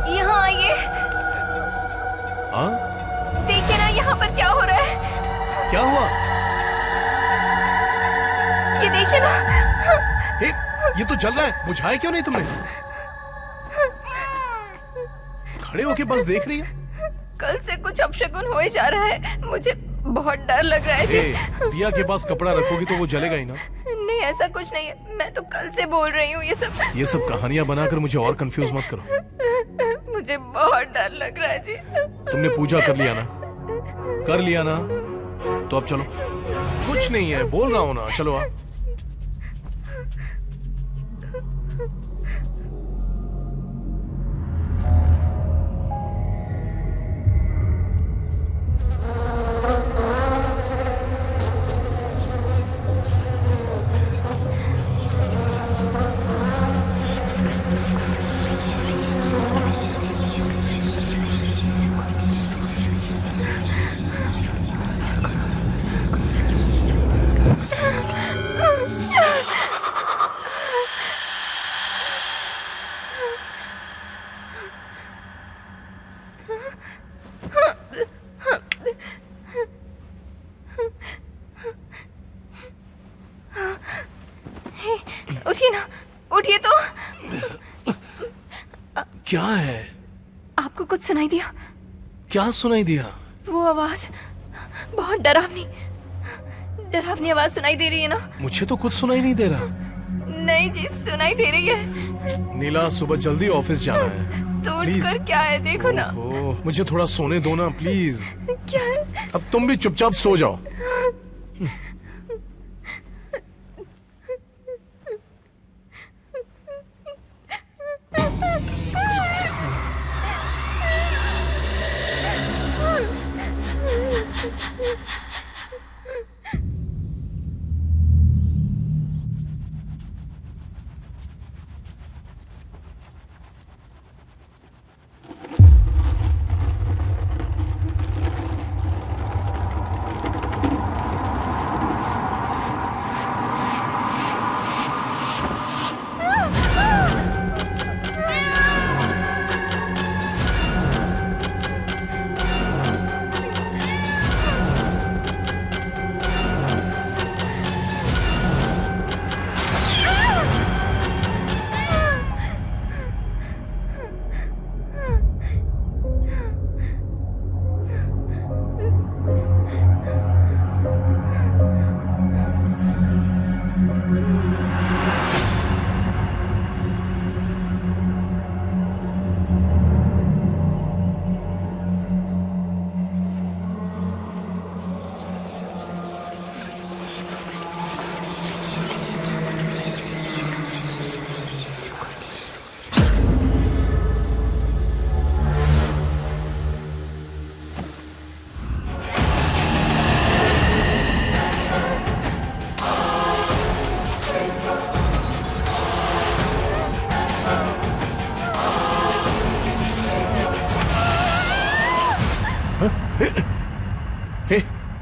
यहाँ आइए। हाँ? देखिए ना यहाँ पर क्या हो रहा है। क्या हुआ? ये देखिए ना। हे, ये तो जल रहा है, बुझाया क्यों नहीं तुमने? खड़े होके बस देख रही है। कल से कुछ अपशगुन हो ही जा रहा है, मुझे बहुत डर लग रहा है जी। दिया के पास कपड़ा रखोगी तो वो जलेगा ही ना। नहीं ऐसा कुछ नहीं है, मैं तो कल से बोल रही हूँ ये सब कहानियां बनाकर मुझे और कंफ्यूज मत करो। मुझे बहुत डर लग रहा है जी। तुमने पूजा कर लिया ना? कर लिया ना? तो अब चलो। कुछ नहीं है, बोल रहा हूँ ना, चलो आप। उठिए ना, उठिए तो। क्या है? आपको कुछ सुनाई दिया? क्या सुनाई दिया? वो आवाज बहुत डरावनी आवाज सुनाई दे रही है ना? मुझे तो कुछ सुनाई नहीं दे रहा। नहीं जी, सुनाई दे रही है। नीला, सुबह जल्दी ऑफिस जाना है। तो प्लीज। उठकर क्या है, देखो ना। ओहो, मुझे थोड़ा सोने दो ना प्लीज। क्या है? अब तुम भी चुपचाप सो जाओ।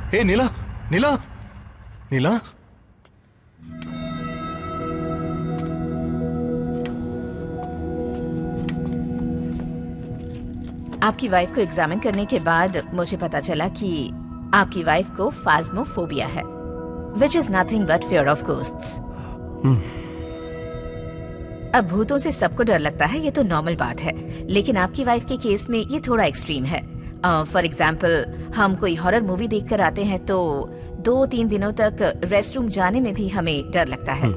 हे नीला, नीला, नीला। आपकी वाइफ को एग्जामिन करने के बाद मुझे पता चला कि आपकी वाइफ को फाज्मोफोबिया है, which is nothing but fear of ghosts. अब भूतों से सबको डर लगता है, ये तो नॉर्मल बात है, लेकिन आपकी वाइफ के केस में ये थोड़ा एक्सट्रीम है। फॉर एग्जाम्पल, हम कोई हॉरर मूवी देख कर आते हैं तो 2-3 दिनों तक रेस्ट रूम जाने में भी हमें डर लगता है,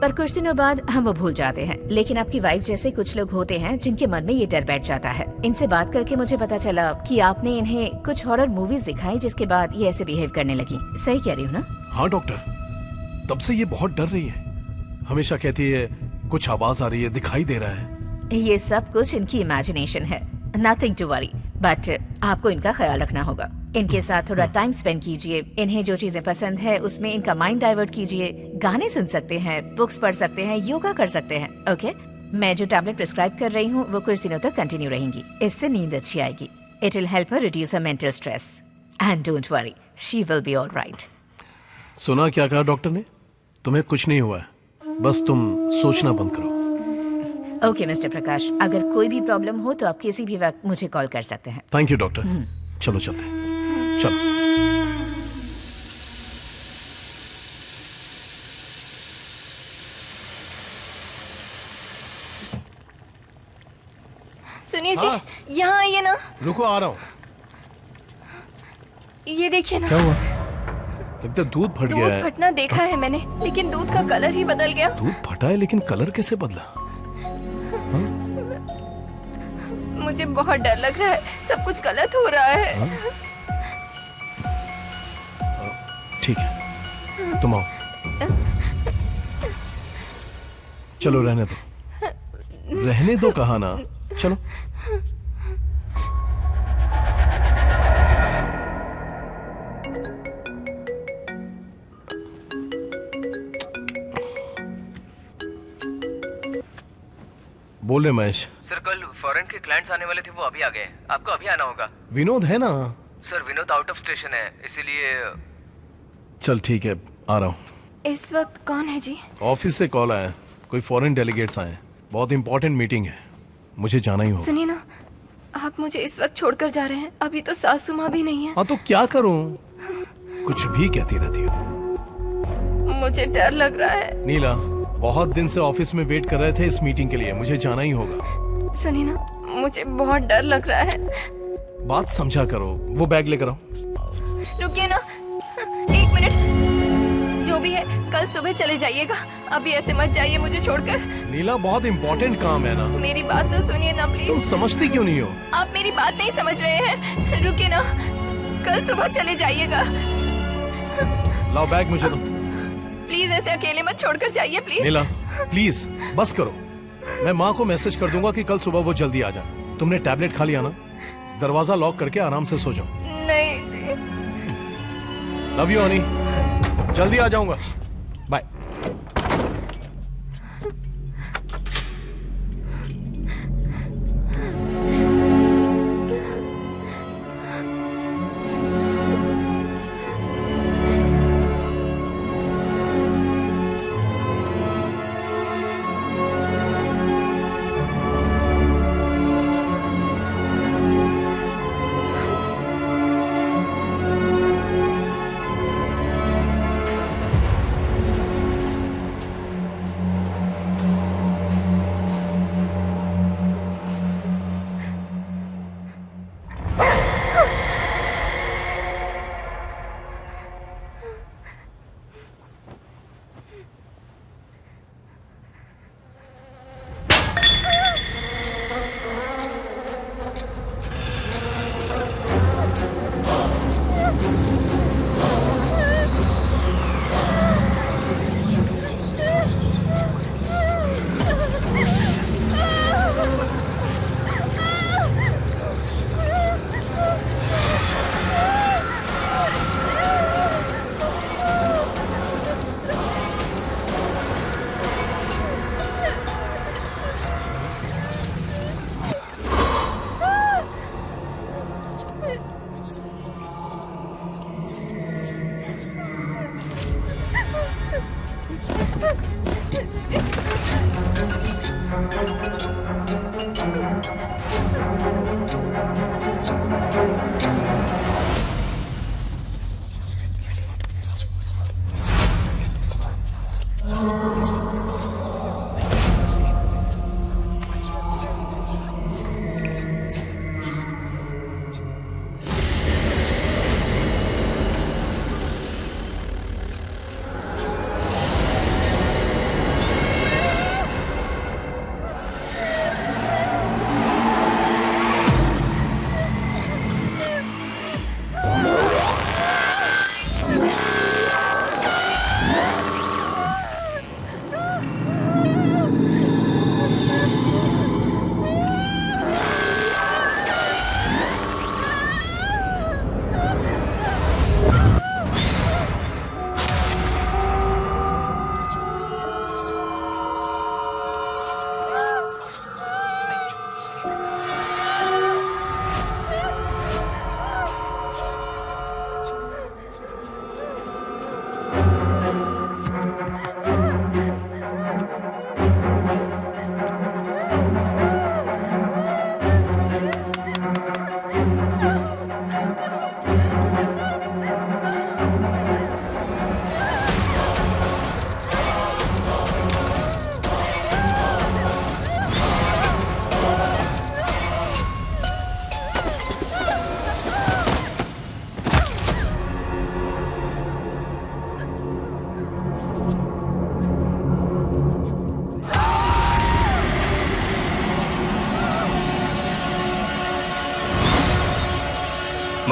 पर कुछ दिनों बाद हम वो भूल जाते हैं। लेकिन आपकी वाइफ जैसे कुछ लोग होते हैं जिनके मन में ये डर बैठ जाता है। इनसे बात करके मुझे पता चला कि आपने इन्हें कुछ हॉरर मूवीज दिखाई जिसके बाद ये ऐसे बिहेव करने लगी। सही कह रही हूँ ना? हाँ डॉक्टर, तब से ये बहुत डर रही है। हमेशा कहती है कुछ आवाज आ रही है, दिखाई दे रहा है। ये सब कुछ इनकी इमेजिनेशन है, नथिंग टू वरी। बट आपको इनका ख्याल रखना होगा। इनके साथ थोड़ा टाइम स्पेंड कीजिए, इन्हें जो चीजें पसंद है उसमें इनका माइंड डाइवर्ट कीजिए। गाने सुन सकते हैं, बुक्स पढ़ सकते हैं, योगा कर सकते हैं। ओके, मैं जो टैबलेट प्रिस्क्राइब कर रही हूँ वो कुछ दिनों तक कंटिन्यू रहेंगी। इससे नींद अच्छी आएगी। It will help her reduce her mental stress and don't worry, she will be alright. सुना क्या कहा डॉक्टर ने? तुम्हें कुछ नहीं हुआ है, बस तुम सोचना बंद करो। ओके मिस्टर प्रकाश, अगर कोई भी प्रॉब्लम हो तो आप किसी भी वक्त मुझे कॉल कर सकते हैं। Thank you doctor. चलो चलते हैं, चलो। सुनिए हाँ। जी, यहाँ आइए ना। रुको, आ रहा हूँ। ये देखिए ना, क्या हुआ? लगता है दूध फट गया दूध है। फटना देखा है मैंने, लेकिन दूध का कलर ही बदल गया। दूध फटा है लेकिन कलर कैसे बदला? मुझे बहुत डर लग रहा है, सब कुछ गलत हो रहा है। ठीक है, तुम आओ। चलो रहने दो, रहने दो कहा ना, चलो। बोल रहे महेश। सर कल फॉरेन के क्लाइंट्स आने वाले थे, वो अभी आ गए। आपको अभी आना होगा। विनोद है ना? Sir Vinod out of station है, इसीलिए। चल ठीक है, आ रहा हूँ। इस वक्त कौन है जी? ऑफिस से कॉल आया, कोई फॉरेन डेलीगेट्स आए, बहुत इंपॉर्टेंट मीटिंग है, मुझे जाना ही होगा। सुनिए ना, आप मुझे इस वक्त छोड़कर जा रहे हैं, अभी तो सासू माँ भी नहीं है। हाँ तो क्या करूँ, कुछ भी कहती रहती हो। मुझे डर लग रहा है। नीला, बहुत दिन से ऑफिस में वेट कर रहे थे इस मीटिंग के लिए, मुझे जाना ही होगा। सुनिए ना, मुझे बहुत डर लग रहा है। बात समझा करो, वो बैग लेकर आओ। रुकिए ना, 1 मिनट। जो भी है, कल सुबह चले जाइएगा, अभी ऐसे मत जाइए मुझे छोड़कर। नीला, बहुत इंपॉर्टेंट काम है ना। मेरी बात तो सुनिए ना तुम प्लीज। समझती क्यों नहीं हो? आप मेरी बात नहीं समझ रहे हैं। रुकिए ना, कल सुबह चले जाइएगा लाओ बैग मुझे दो। प्लीज, ऐसे अकेले मत छोड़कर जाइए प्लीज। नीला प्लीज बस करो, मैं माँ को मैसेज कर दूंगा कि कल सुबह वो जल्दी आ जाए। तुमने टैबलेट खा लिया ना? दरवाजा लॉक करके आराम से सो जाओ। नहीं जी। लव यू हनी, जल्दी आ जाऊंगा, बाय।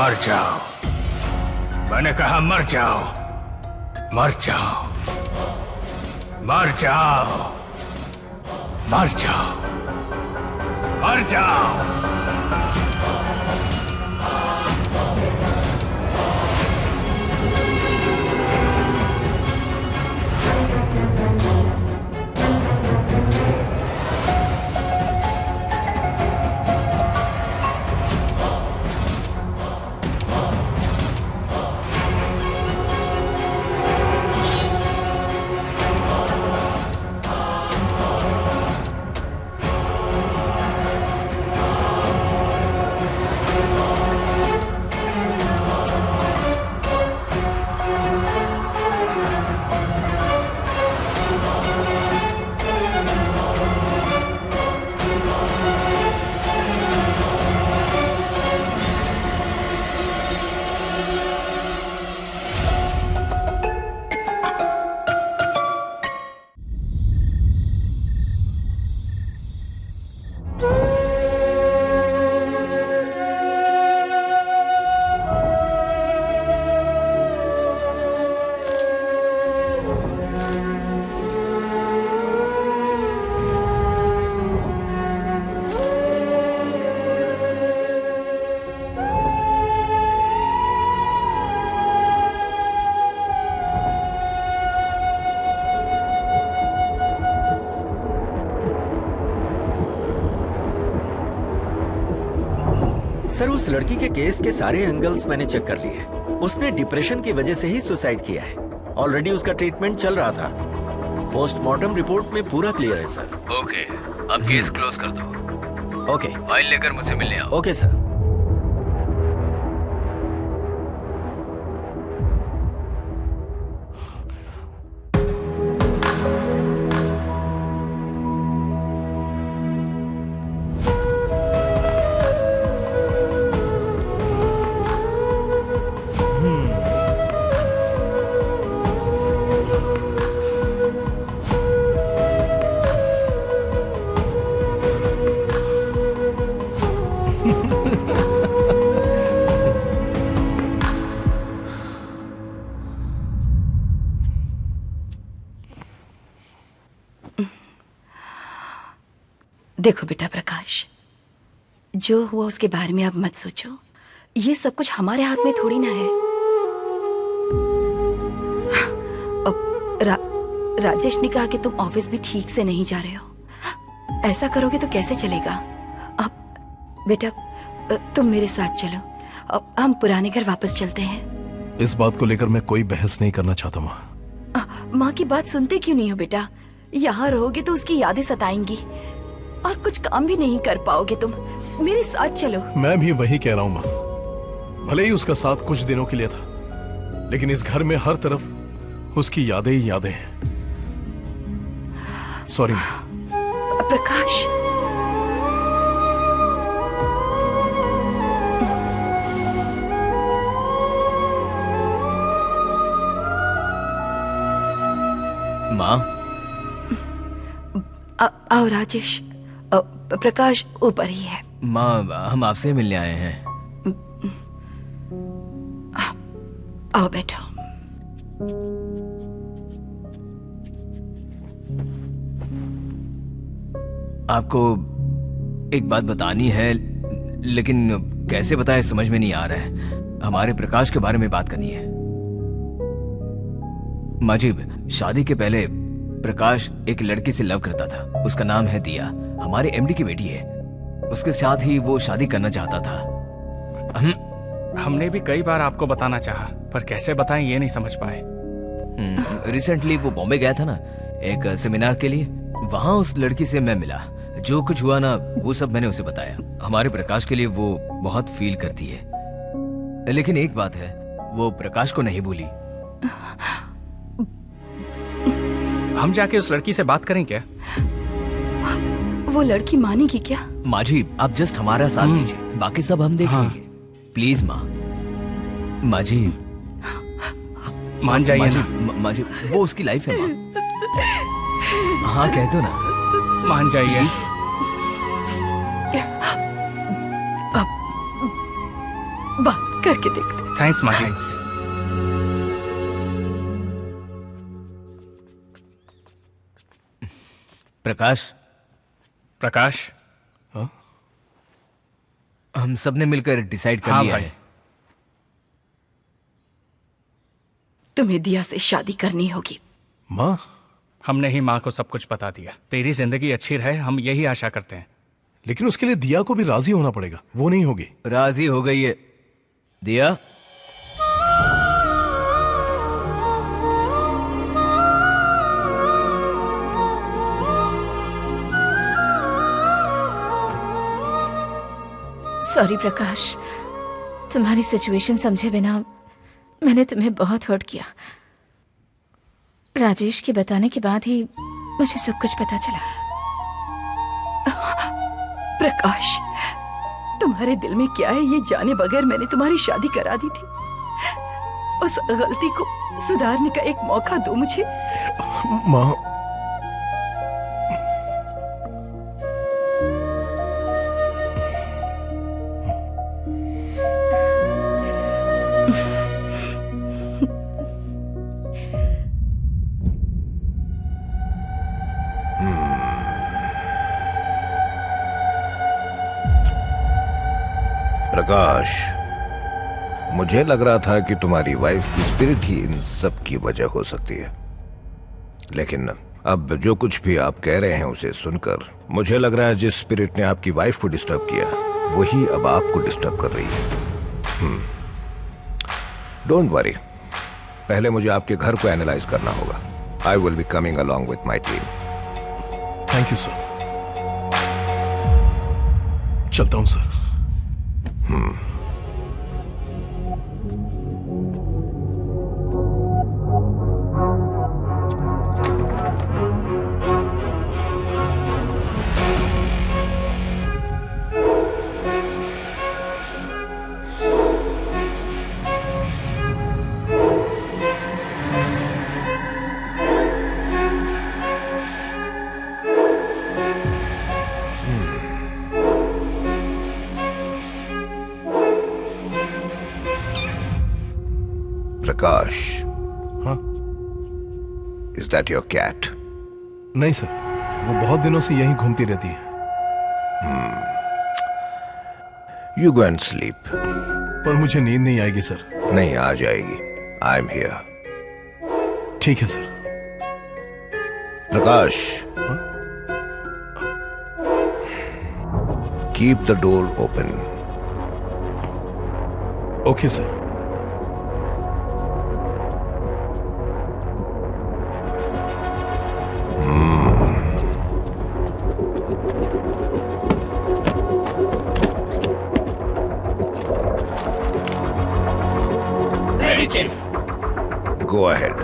मर जाओ, मैंने कहा मर जाओ, मर जाओ, मर जाओ, मर जाओ, मर जाओ। सर, उस लड़की के केस के सारे एंगल्स मैंने चेक कर लिए। उसने डिप्रेशन की वजह से ही सुसाइड किया है। ऑलरेडी उसका ट्रीटमेंट चल रहा था। पोस्टमार्टम रिपोर्ट में पूरा क्लियर है सर। ओके, अब केस क्लोज कर दो। ओके, फाइल लेकर मुझसे मिलने आओ। Okay sir. देखो बेटा प्रकाश, जो हुआ उसके बारे में अब मत सोचो। ये सब कुछ हमारे हाथ में थोड़ी ना है। अब राजेश ने कहा कि तुम ऑफिस भी ठीक से नहीं जा रहे हो। ऐसा करोगे तो कैसे चलेगा? अब बेटा तुम मेरे साथ चलो। अब हम पुराने घर वापस चलते हैं। इस बात को लेकर मैं कोई बहस नहीं करना चाहता माँ। माँ की बात सुनते क्यों नहीं हो बेटा? यहाँ रहोगे तो उसकी यादें सताएंगी और कुछ काम भी नहीं कर पाओगे तुम। मेरे साथ चलो। मैं भी वही कह रहा हूँ माँ। भले ही उसका साथ कुछ दिनों के लिए था, लेकिन इस घर में हर तरफ उसकी यादें ही यादें हैं। सॉरी प्रकाश। माँ, आओ राजेश। प्रकाश ऊपर ही है। माँ, हम आपसे मिलने आए हैं। आओ बैठो। आपको एक बात बतानी है, लेकिन कैसे बताए समझ में नहीं आ रहा है। हमारे प्रकाश के बारे में बात करनी है। माजिब, शादी के पहले प्रकाश एक लड़की से लव करता था। उसका नाम है दिया, हमारे एमडी की बेटी है। उसके साथ ही वो शादी करना चाहता था। हमने भी कई बार आपको बताना चाहा, पर कैसे बताएं ये नहीं समझ पाए। रिसेंटली वो बॉम्बे गया था ना, एक सेमिनार के लिए। वहां उस लड़की से मैं मिला। जो कुछ हुआ ना, वो सब मैंने उसे बताया। हमारे प्रकाश के लिए वो बहुत फील करती है, लेकिन एक बात है, वो प्रकाश को नहीं भूली। हम जाके उस लड़की से बात करें क्या? वो लड़की मानेगी क्या? माजी, आप जस्ट हमारा साथ दीजिए, बाकी सब हम देख लेंगे। प्लीज माँ। माजी, मान जाइए ना। माजी, वो उसकी लाइफ है माँ। हाँ कह दो ना। मान जाइए। बात करके देखते। थैंक्स माँ जी। थैंक्स। प्रकाश, प्रकाश, हम सब ने मिलकर डिसाइड कर हाँ लिया भाई। है। तुम्हें दिया से शादी करनी होगी। माँ, हमने ही माँ को सब कुछ बता दिया। तेरी जिंदगी अच्छी रहे, हम यही आशा करते हैं। लेकिन उसके लिए दिया को भी राजी होना पड़ेगा, वो नहीं होगी। राजी हो गई है दिया। सॉरी प्रकाश, तुम्हारी सिचुएशन समझे बिना मैंने तुम्हें बहुत हर्ट किया। राजेश के बताने के बाद ही मुझे सब कुछ पता चला। प्रकाश, तुम्हारे दिल में क्या है ये जाने बगैर मैंने तुम्हारी शादी करा दी थी। उस गलती को सुधारने का एक मौका दो मुझे। माँ, प्रकाश, मुझे लग रहा था कि तुम्हारी वाइफ की स्पिरिट ही इन सब की वजह हो सकती है, लेकिन अब जो कुछ भी आप कह रहे हैं उसे सुनकर मुझे लग रहा है जिस स्पिरिट ने आपकी वाइफ को डिस्टर्ब किया वही अब आपको डिस्टर्ब कर रही है। डोंट वरी, पहले मुझे आपके घर को एनालाइज करना होगा। I will be coming along with my team. Thank you sir. चलता हूँ सर। प्रकाश, हाँ? Is that your cat? नहीं सर, वो बहुत दिनों से यहीं घूमती रहती है। You go and sleep. पर मुझे नींद नहीं आएगी सर। नहीं, आ जाएगी। I am here. ठीक है sir. Prakash, keep the door open. Okay sir. Go ahead.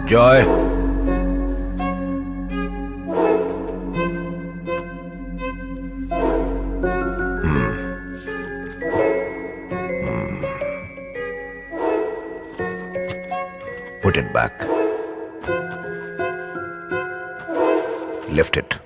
Joy, Put it back. Lift it.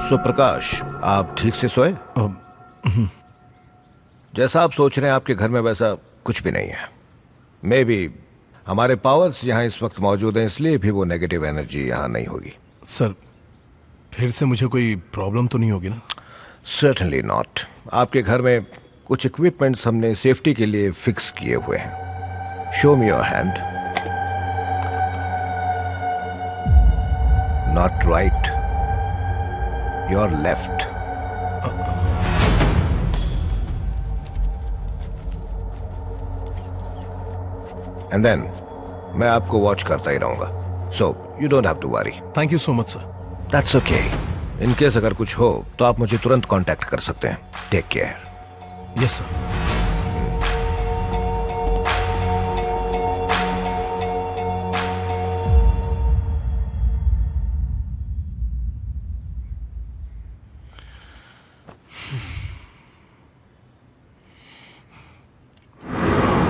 Sir प्रकाश, आप ठीक से सोए? जैसा आप सोच रहे हैं आपके घर में वैसा कुछ भी नहीं है। मे बी हमारे पावर्स यहाँ इस वक्त मौजूद हैं, इसलिए भी वो नेगेटिव एनर्जी यहाँ नहीं होगी। सर, फिर से मुझे कोई प्रॉब्लम तो नहीं होगी ना? Certainly not. आपके घर में कुछ इक्विपमेंट्स हमने सेफ्टी के लिए फिक्स किए हुए हैं। Show me your hand. Not right, your left. And then मैं आपको वॉच करता ही रहूंगा, so you don't have to worry. Thank you so much sir. That's okay. In case अगर कुछ हो तो आप मुझे तुरंत कांटेक्ट कर सकते हैं। Take care. Yes sir.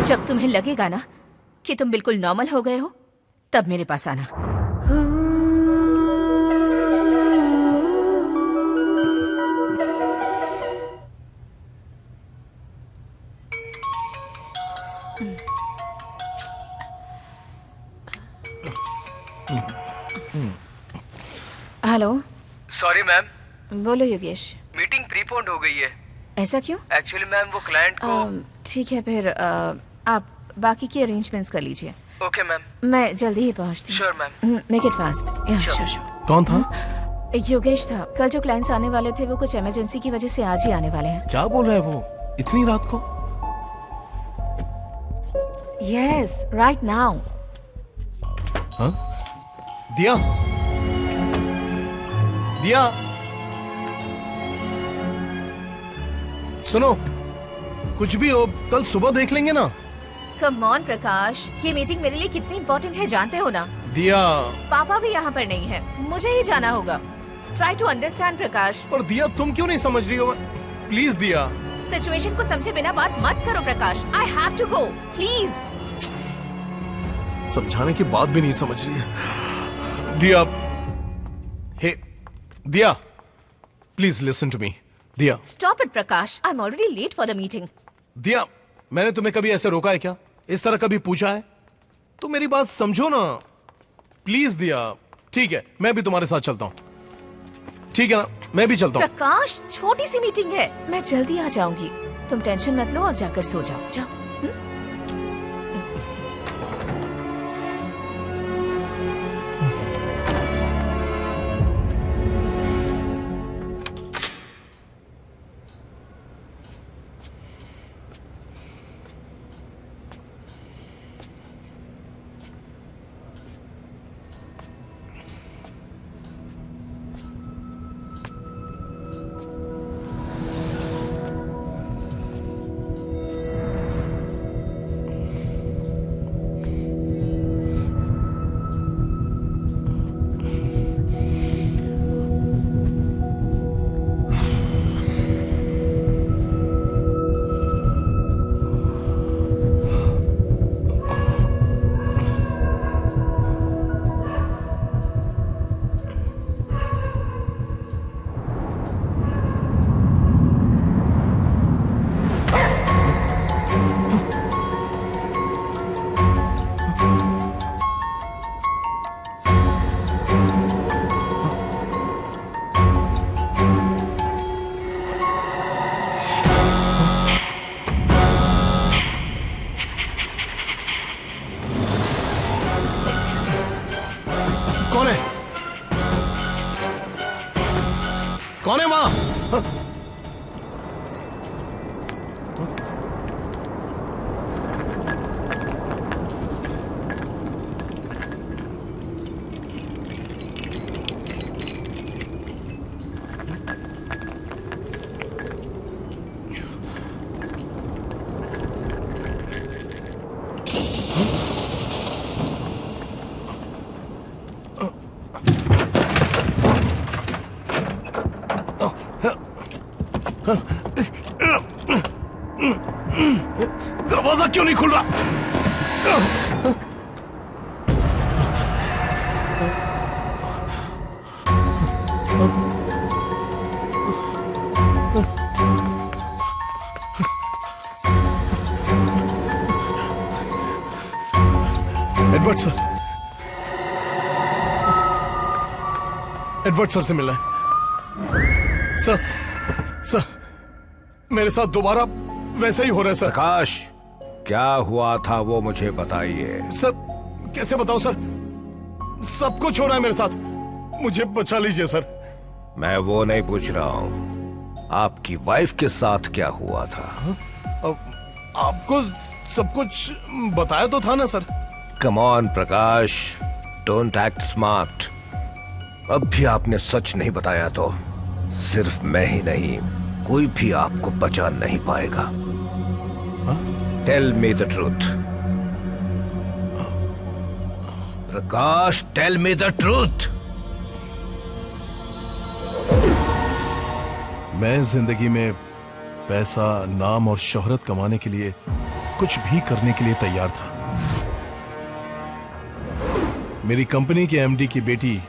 जब तुम्हें लगेगा ना कि तुम बिल्कुल नॉर्मल हो गए हो, तब मेरे पास आना। हेलो। सॉरी मैम, बोलो योगेश। मीटिंग प्रीपोन्ड हो गई है। ऐसा क्यों? एक्चुअली मैम वो क्लाइंट को। ठीक है, फिर आप बाकी की अरेंजमेंट्स कर लीजिए। Okay ma'am. मैं जल्दी ही पहुंचती हूँ। Sure ma'am. Make it fast. Sure. कौन था? योगेश था। कल जो क्लाइंट्स आने वाले थे वो कुछ इमरजेंसी की वजह से आज ही आने वाले हैं। क्या बोल रहा है वो इतनी रात को? Yes, right now. हाँ? दिया, दिया, सुनो, कुछ भी हो कल सुबह देख लेंगे ना। कम ऑन प्रकाश, ये मीटिंग मेरे लिए कितनी इंपॉर्टेंट है जानते हो ना? दिया, पापा भी यहाँ पर नहीं है, मुझे ही जाना होगा। ट्राई टू अंडरस्टैंड प्रकाश। और दिया तुम क्यों नहीं समझ रही हो? प्लीज दिया। सिचुएशन को समझे बिना बात मत करो Prakash. I have to go, please. समझाने की बात भी नहीं समझ रही है। दिया, हे दिया, please listen to me. Diya, stop it Prakash, I am already late for the meeting. Diya, मैंने तुम्हें कभी ऐसे रोका है क्या? इस तरह कभी पूछा है? तो मेरी बात समझो ना प्लीज। दिया, ठीक है, मैं भी तुम्हारे साथ चलता हूँ। ठीक है ना, मैं भी चलता हूँ। प्रकाश, छोटी सी मीटिंग है, मैं जल्दी आ जाऊंगी। तुम टेंशन मत लो और जाकर सो जाओ। जाओ। दरवाजा क्यों नहीं खुल रहा? एडवर्ड सर, एडवर्ड सर से मिलना है। सर, मेरे साथ दोबारा वैसा ही हो रहा है सर। प्रकाश, क्या हुआ था वो मुझे बताइए। सर, कैसे बताऊं सर, सब कुछ हो रहा है मेरे साथ, मुझे बचा लीजिए सर। मैं वो नहीं पूछ रहा हूँ, आपकी वाइफ के साथ क्या हुआ था? आपको सब कुछ बताया तो था ना sir. Come on Prakash, don't act smart. अब भी आपने सच नहीं बताया तो सिर्फ मैं ही नहीं, कोई भी आपको बचा नहीं पाएगा। Tell me the truth Prakash, tell me the truth. मैं जिंदगी में पैसा, नाम और शोहरत कमाने के लिए कुछ भी करने के लिए तैयार था। मेरी कंपनी के एमडी की बेटी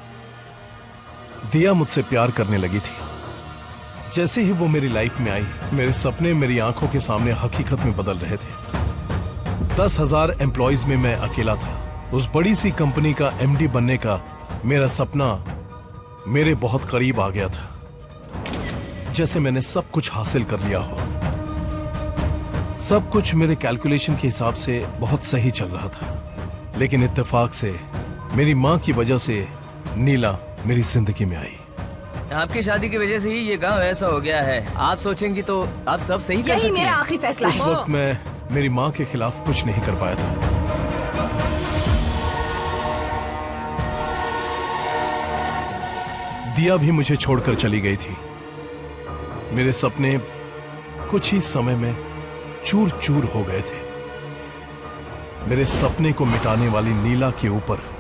दिया मुझसे प्यार करने लगी थी। जैसे ही वो मेरी लाइफ में आई, मेरे सपने मेरी आंखों के सामने हकीकत में बदल रहे थे। 10,000 एम्प्लॉइज में मैं अकेला था। उस बड़ी सी कंपनी का एमडी बनने का मेरा सपना मेरे बहुत करीब आ गया था, जैसे मैंने सब कुछ हासिल कर लिया हो। सब कुछ मेरे कैलकुलेशन के हिसाब से बहुत सही चल रहा था, लेकिन इत्तेफाक से मेरी मां की वजह से नीला मेरी जिंदगी में आई। आपकी शादी की वजह से ही ये गांव ऐसा हो गया है। आप सोचेंगी तो आप सब सही कर यही सकती मेरा हैं। आखिरी फैसला उस है। वक्त मैं मेरी मां के खिलाफ कुछ नहीं कर पाया था। दिया भी मुझे छोड़कर चली गई थी। मेरे सपने कुछ ही समय में चूर चूर हो गए थे। मेरे सपने को मिटाने वाली नीला के ऊपर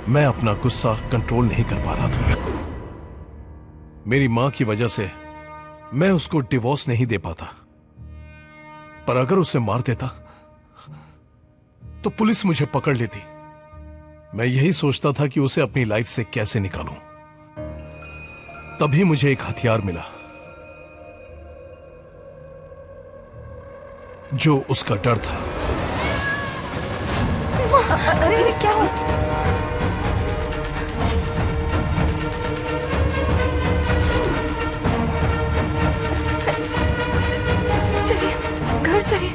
मैं अपना गुस्सा कंट्रोल नहीं कर पा रहा था। मेरी मां की वजह से मैं उसको डिवोर्स नहीं दे पाता, पर अगर उसे मार देता तो पुलिस मुझे पकड़ लेती। मैं यही सोचता था कि उसे अपनी लाइफ से कैसे निकालूं। तभी मुझे एक हथियार मिला, जो उसका डर था। अरे क्या हुआ? चलिए, घर चलिए,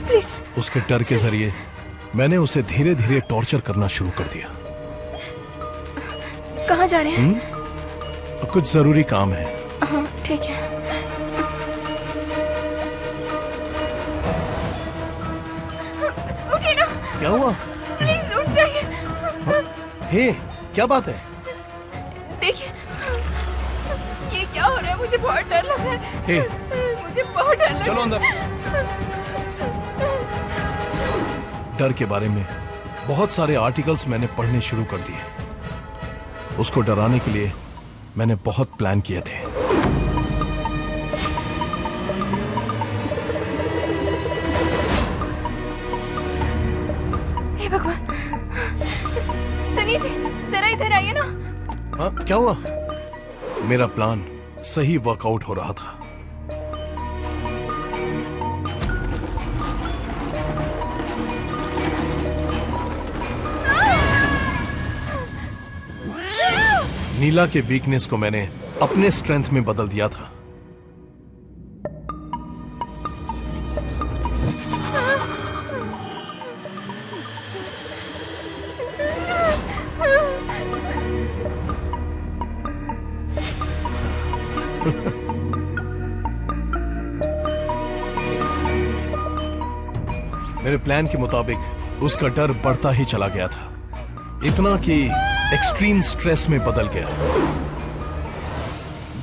प्लीज। उसके डर के जरिए मैंने उसे धीरे धीरे टॉर्चर करना शुरू कर दिया। कहाँ जा रहे हैं? कुछ जरूरी काम है। हाँ, ठीक है। उठिए ना, क्या हुआ? प्लीज उठ जाइए। हे, क्या बात है? देखिए, ये क्या हो रहा है? मुझे बहुत डर लग रहा है। हे, मुझे बहुत डर लग रहा है। चलो अंदर। डर के बारे में बहुत सारे आर्टिकल्स मैंने पढ़ने शुरू कर दिए। उसको डराने के लिए मैंने बहुत प्लान किए थे। हे भगवान, सनी जी जरा इधर आइए ना। हाँ, क्या हुआ? मेरा प्लान सही वर्कआउट हो रहा था। नीला के वीकनेस को मैंने अपने स्ट्रेंथ में बदल दिया था। मेरे प्लान के मुताबिक उसका डर बढ़ता ही चला गया था, इतना कि एक्सट्रीम स्ट्रेस में बदल गया।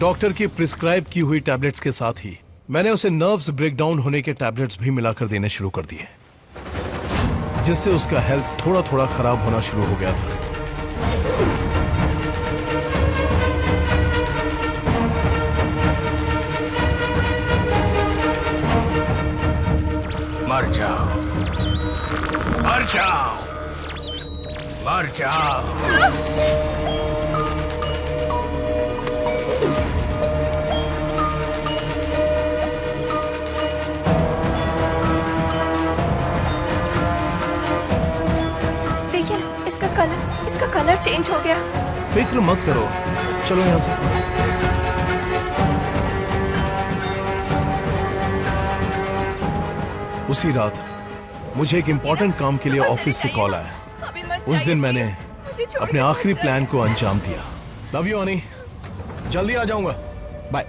डॉक्टर की प्रिस्क्राइब की हुई टैबलेट्स के साथ ही मैंने उसे नर्व्स ब्रेकडाउन होने के टैबलेट्स भी मिलाकर देने शुरू कर दिए, जिससे उसका हेल्थ थोड़ा थोड़ा खराब होना शुरू हो गया था। मर जाओ, मर जाओ, मर जाओ। देखिए ना, इसका कलर चेंज हो गया। फिक्र मत करो, चलो यहाँ से। उसी रात मुझे एक इम्पोर्टेंट काम के लिए ऑफिस से कॉल आया। उस दिन मैंने अपने आखिरी प्लान को अंजाम दिया। लव यू अनी, जल्दी आ जाऊंगा, बाय।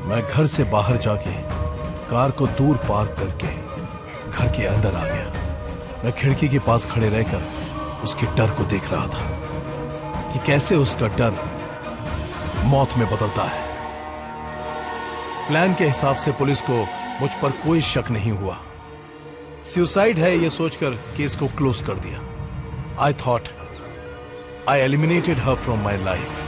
मैं घर से बाहर जाके कार को दूर पार्क करके घर के अंदर आ गया। मैं खिड़की के पास खड़े रहकर उसके डर को देख रहा था कि कैसे उसका डर मौत में बदलता है। प्लान के हिसाब से पुलिस को मुझ पर कोई शक नहीं हुआ। सुसाइड है यह सोचकर केस को क्लोज कर दिया। I thought I eliminated her from my life.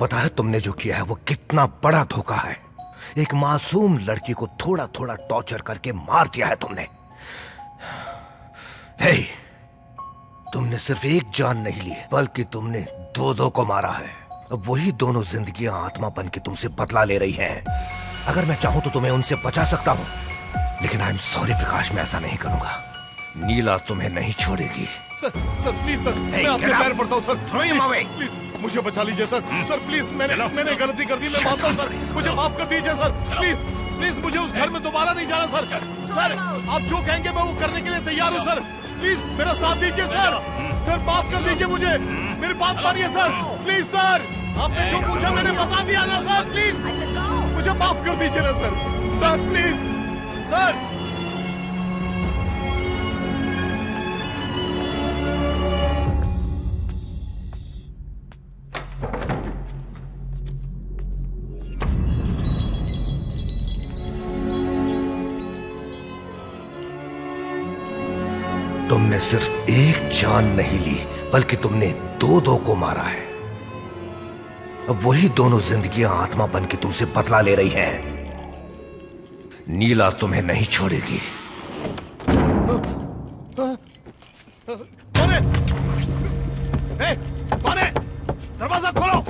पता है तुमने जो किया है वो कितना बड़ा धोखा है। एक मासूम लड़की को थोड़ा थोड़ा टॉर्चर करके मार दिया है तुमने। हे, तुमने सिर्फ एक जान नहीं ली बल्कि तुमने दो को मारा है। अब वही दोनों जिंदगियां आत्मा बन के तुमसे बदला ले रही हैं। अगर मैं चाहूं तो तुम्हें उनसे बचा सकता हूं, लेकिन आई एम सॉरी प्रकाश, मैं ऐसा नहीं करूंगा। नीला तुम्हें नहीं छोड़ेगी। सर प्लीज सर, मैं आपके पैर पड़ता हूँ सर, प्लीज मुझे बचा लीजिए सर। सर प्लीज, मैंने गलती कर दी, मैं मानता हूँ सर, मुझे माफ कर दीजिए सर। प्लीज मुझे उस घर में दोबारा नहीं जाना सर। सर आप जो कहेंगे मैं वो करने के लिए तैयार हूँ सर। प्लीज मेरा साथ दीजिए सर। सर माफ कर दीजिए मुझे, मेरी बात मानिए सर। प्लीज सर, आपने जो पूछा मैंने बता दिया ना सर। प्लीज मुझे माफ कर दीजिए ना सर। Sir please sir. तुमने सिर्फ एक जान नहीं ली बल्कि तुमने दो को मारा है। अब वही दोनों जिंदगियां आत्मा बन के तुमसे बदला ले रही हैं। नीला तुम्हें नहीं छोड़ेगी। कौन है? कौन है? दरवाजा खोलो।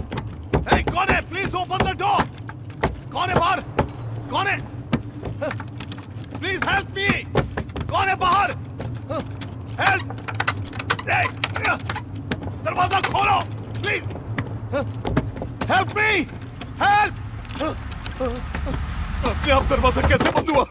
कौन है? Please open the door. कौन है बाहर? कौन है? Please help me. कौन है बाहर? हेल्प! दरवाजा खोलो प्लीज। Help me, help! अपने आप दरवाजा कैसे बंद हुआ?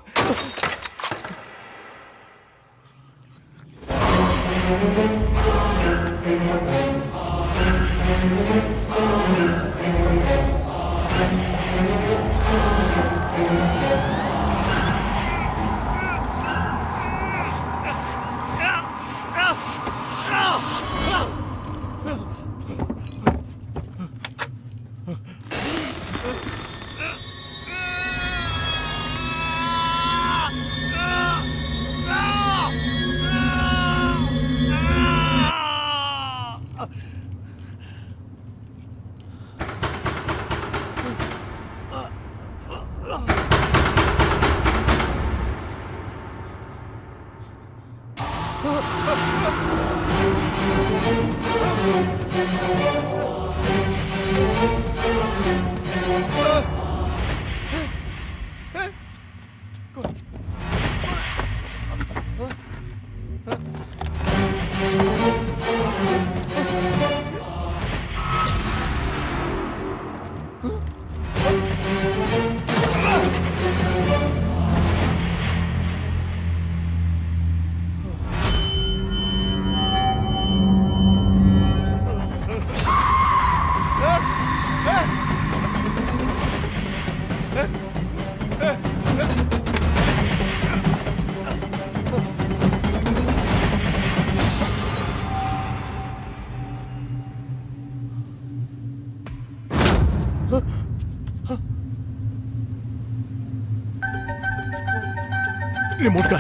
रिमोट का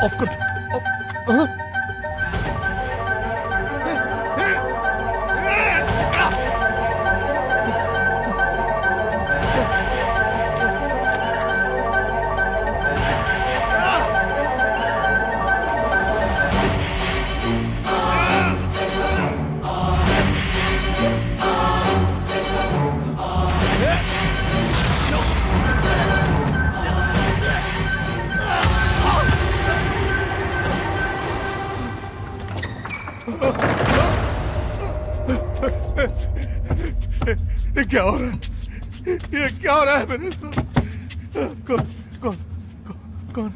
ऑफ कर। ये क्या हो रहा है? ये क्या हो रहा है मेरे साथ? कौन कौन कौन कौन?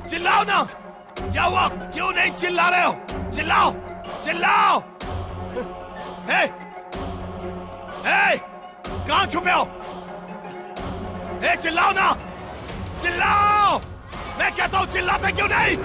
चिल्लाओ ना! क्या हुआ? क्यों नहीं चिल्ला रहे हो? चिल्लाओ! चिल्लाओ! हे! हे! कहां छुपे हो? हे, चिल्लाओ ना! चिल्लाओ! मैं कहता हूं चिल्लाते क्यों नहीं?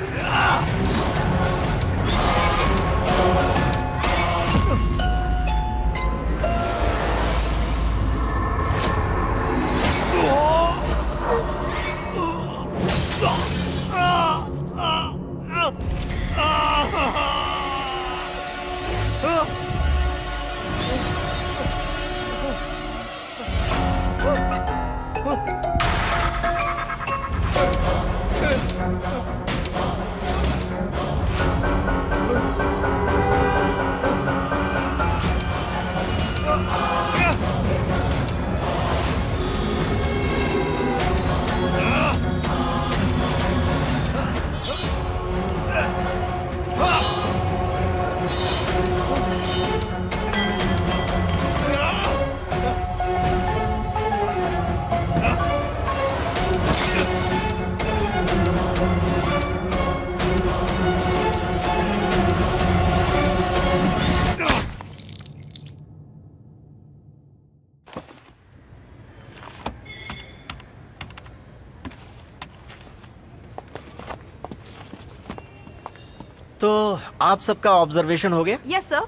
तो आप सबका ऑब्जर्वेशन हो गया? Yes sir.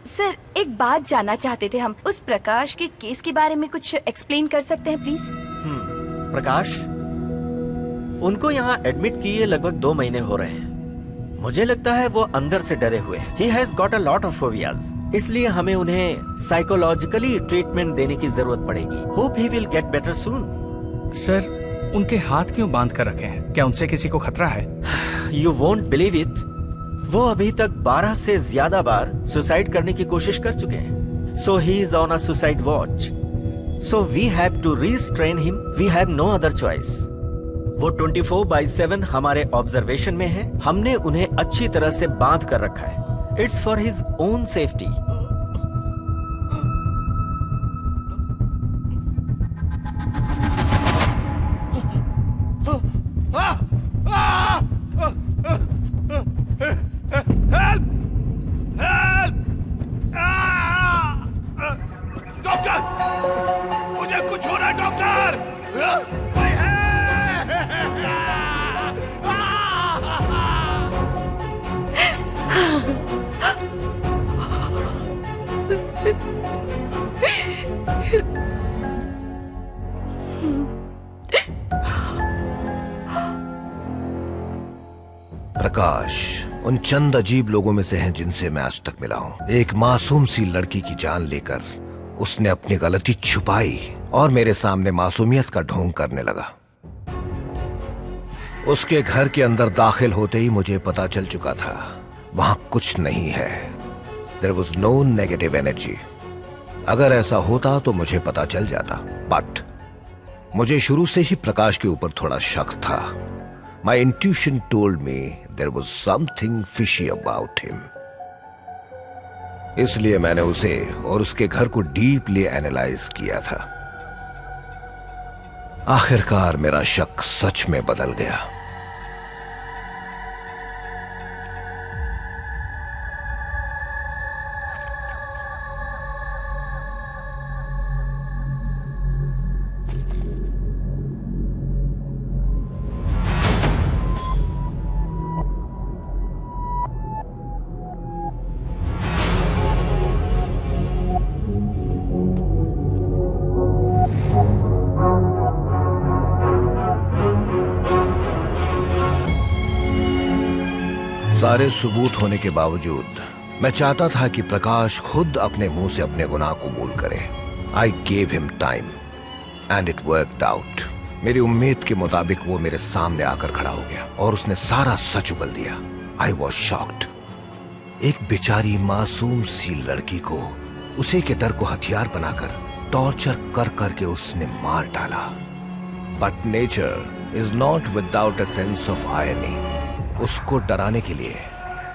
सर, एक बात जानना चाहते थे हम। उस प्रकाश के केस के बारे में कुछ एक्सप्लेन कर सकते हैं प्लीज? प्रकाश, उनको यहाँ एडमिट किए लगभग 2 महीने हो रहे हैं। मुझे लगता है वो अंदर से डरे हुए हैं। He has got a lot of phobias, इसलिए हमें उन्हें साइकोलॉजिकली ट्रीटमेंट देने की जरूरत पड़ेगी। Hope he will get better soon. Sir, उनके हाथ क्यों बांध कर रखे हैं? क्या उनसे किसी को खतरा है? You won't believe it. वो अभी तक 12 से ज्यादा बार सुसाइड करने की कोशिश कर चुके हैं। So he is on a suicide watch. So we have to restrain him. We have no other choice. वो 24/7 हमारे ऑब्जर्वेशन में है। हमने उन्हें अच्छी तरह से बांध कर रखा है। It's for his own safety. Doctor, मुझे कुछ हो रहा है डॉक्टर। कोई है? प्रकाश उन चंद अजीब लोगों में से हैं जिनसे मैं आज तक मिला हूं। एक मासूम सी लड़की की जान लेकर उसने अपनी गलती छुपाई और मेरे सामने मासूमियत का ढोंग करने लगा। उसके घर के अंदर दाखिल होते ही मुझे पता चल चुका था वहां कुछ नहीं है। There was no negative energy. अगर ऐसा होता तो मुझे पता चल जाता, बट मुझे शुरू से ही प्रकाश के ऊपर थोड़ा शक था। My intuition told me there was something fishy about him. इसलिए मैंने उसे और उसके घर को डीपली एनालाइज किया था। आखिरकार मेरा शक सच में बदल गया। सारे सबूत होने के बावजूद मैं चाहता था कि प्रकाश खुद अपने मुंह से अपने गुनाह कबूल करे। I gave him time and it worked out. मेरी उम्मीद के मुताबिक वो मेरे सामने आकर खड़ा हो गया और उसने सारा सच उगल दिया। I was shocked. एक बेचारी मासूम सी लड़की को उसी के डर को हथियार बनाकर टॉर्चर कर करके उसने मार डाला। But nature is not without a sense of irony. उसको डराने के लिए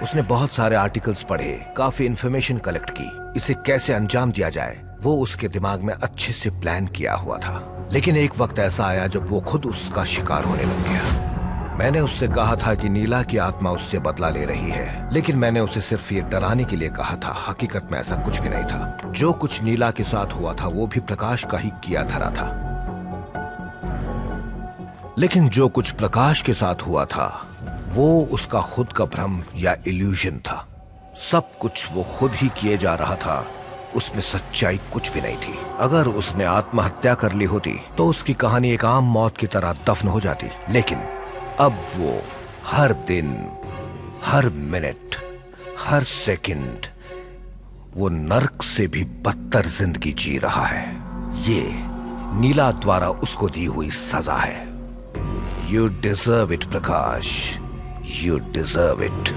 उसने बहुत सारे आर्टिकल्स पढ़े, काफी इंफॉर्मेशन कलेक्ट की। इसे कैसे अंजाम दिया जाए वो उसके दिमाग में अच्छे से प्लान किया हुआ था। लेकिन एक वक्त ऐसा आया जब वो खुद उसका शिकार होने लग गया। मैंने उससे कहा था कि नीला की आत्मा उससे बदला ले रही है, लेकिन मैंने उसे सिर्फ ये डराने के लिए कहा था। हकीकत में ऐसा कुछ भी नहीं था। जो कुछ नीला के साथ हुआ था वो भी प्रकाश का ही किया धरा था। लेकिन जो कुछ प्रकाश के साथ हुआ था वो उसका खुद का भ्रम या इल्यूजन था। सब कुछ वो खुद ही किए जा रहा था। उसमें सच्चाई कुछ भी नहीं थी। अगर उसने आत्महत्या कर ली होती तो उसकी कहानी एक आम मौत की तरह दफन हो जाती। लेकिन अब वो हर दिन, हर मिनट, हर सेकंड वो नर्क से भी बदतर जिंदगी जी रहा है। ये नीला द्वारा उसको दी हुई सजा है। You deserve it Prakash, you deserve it.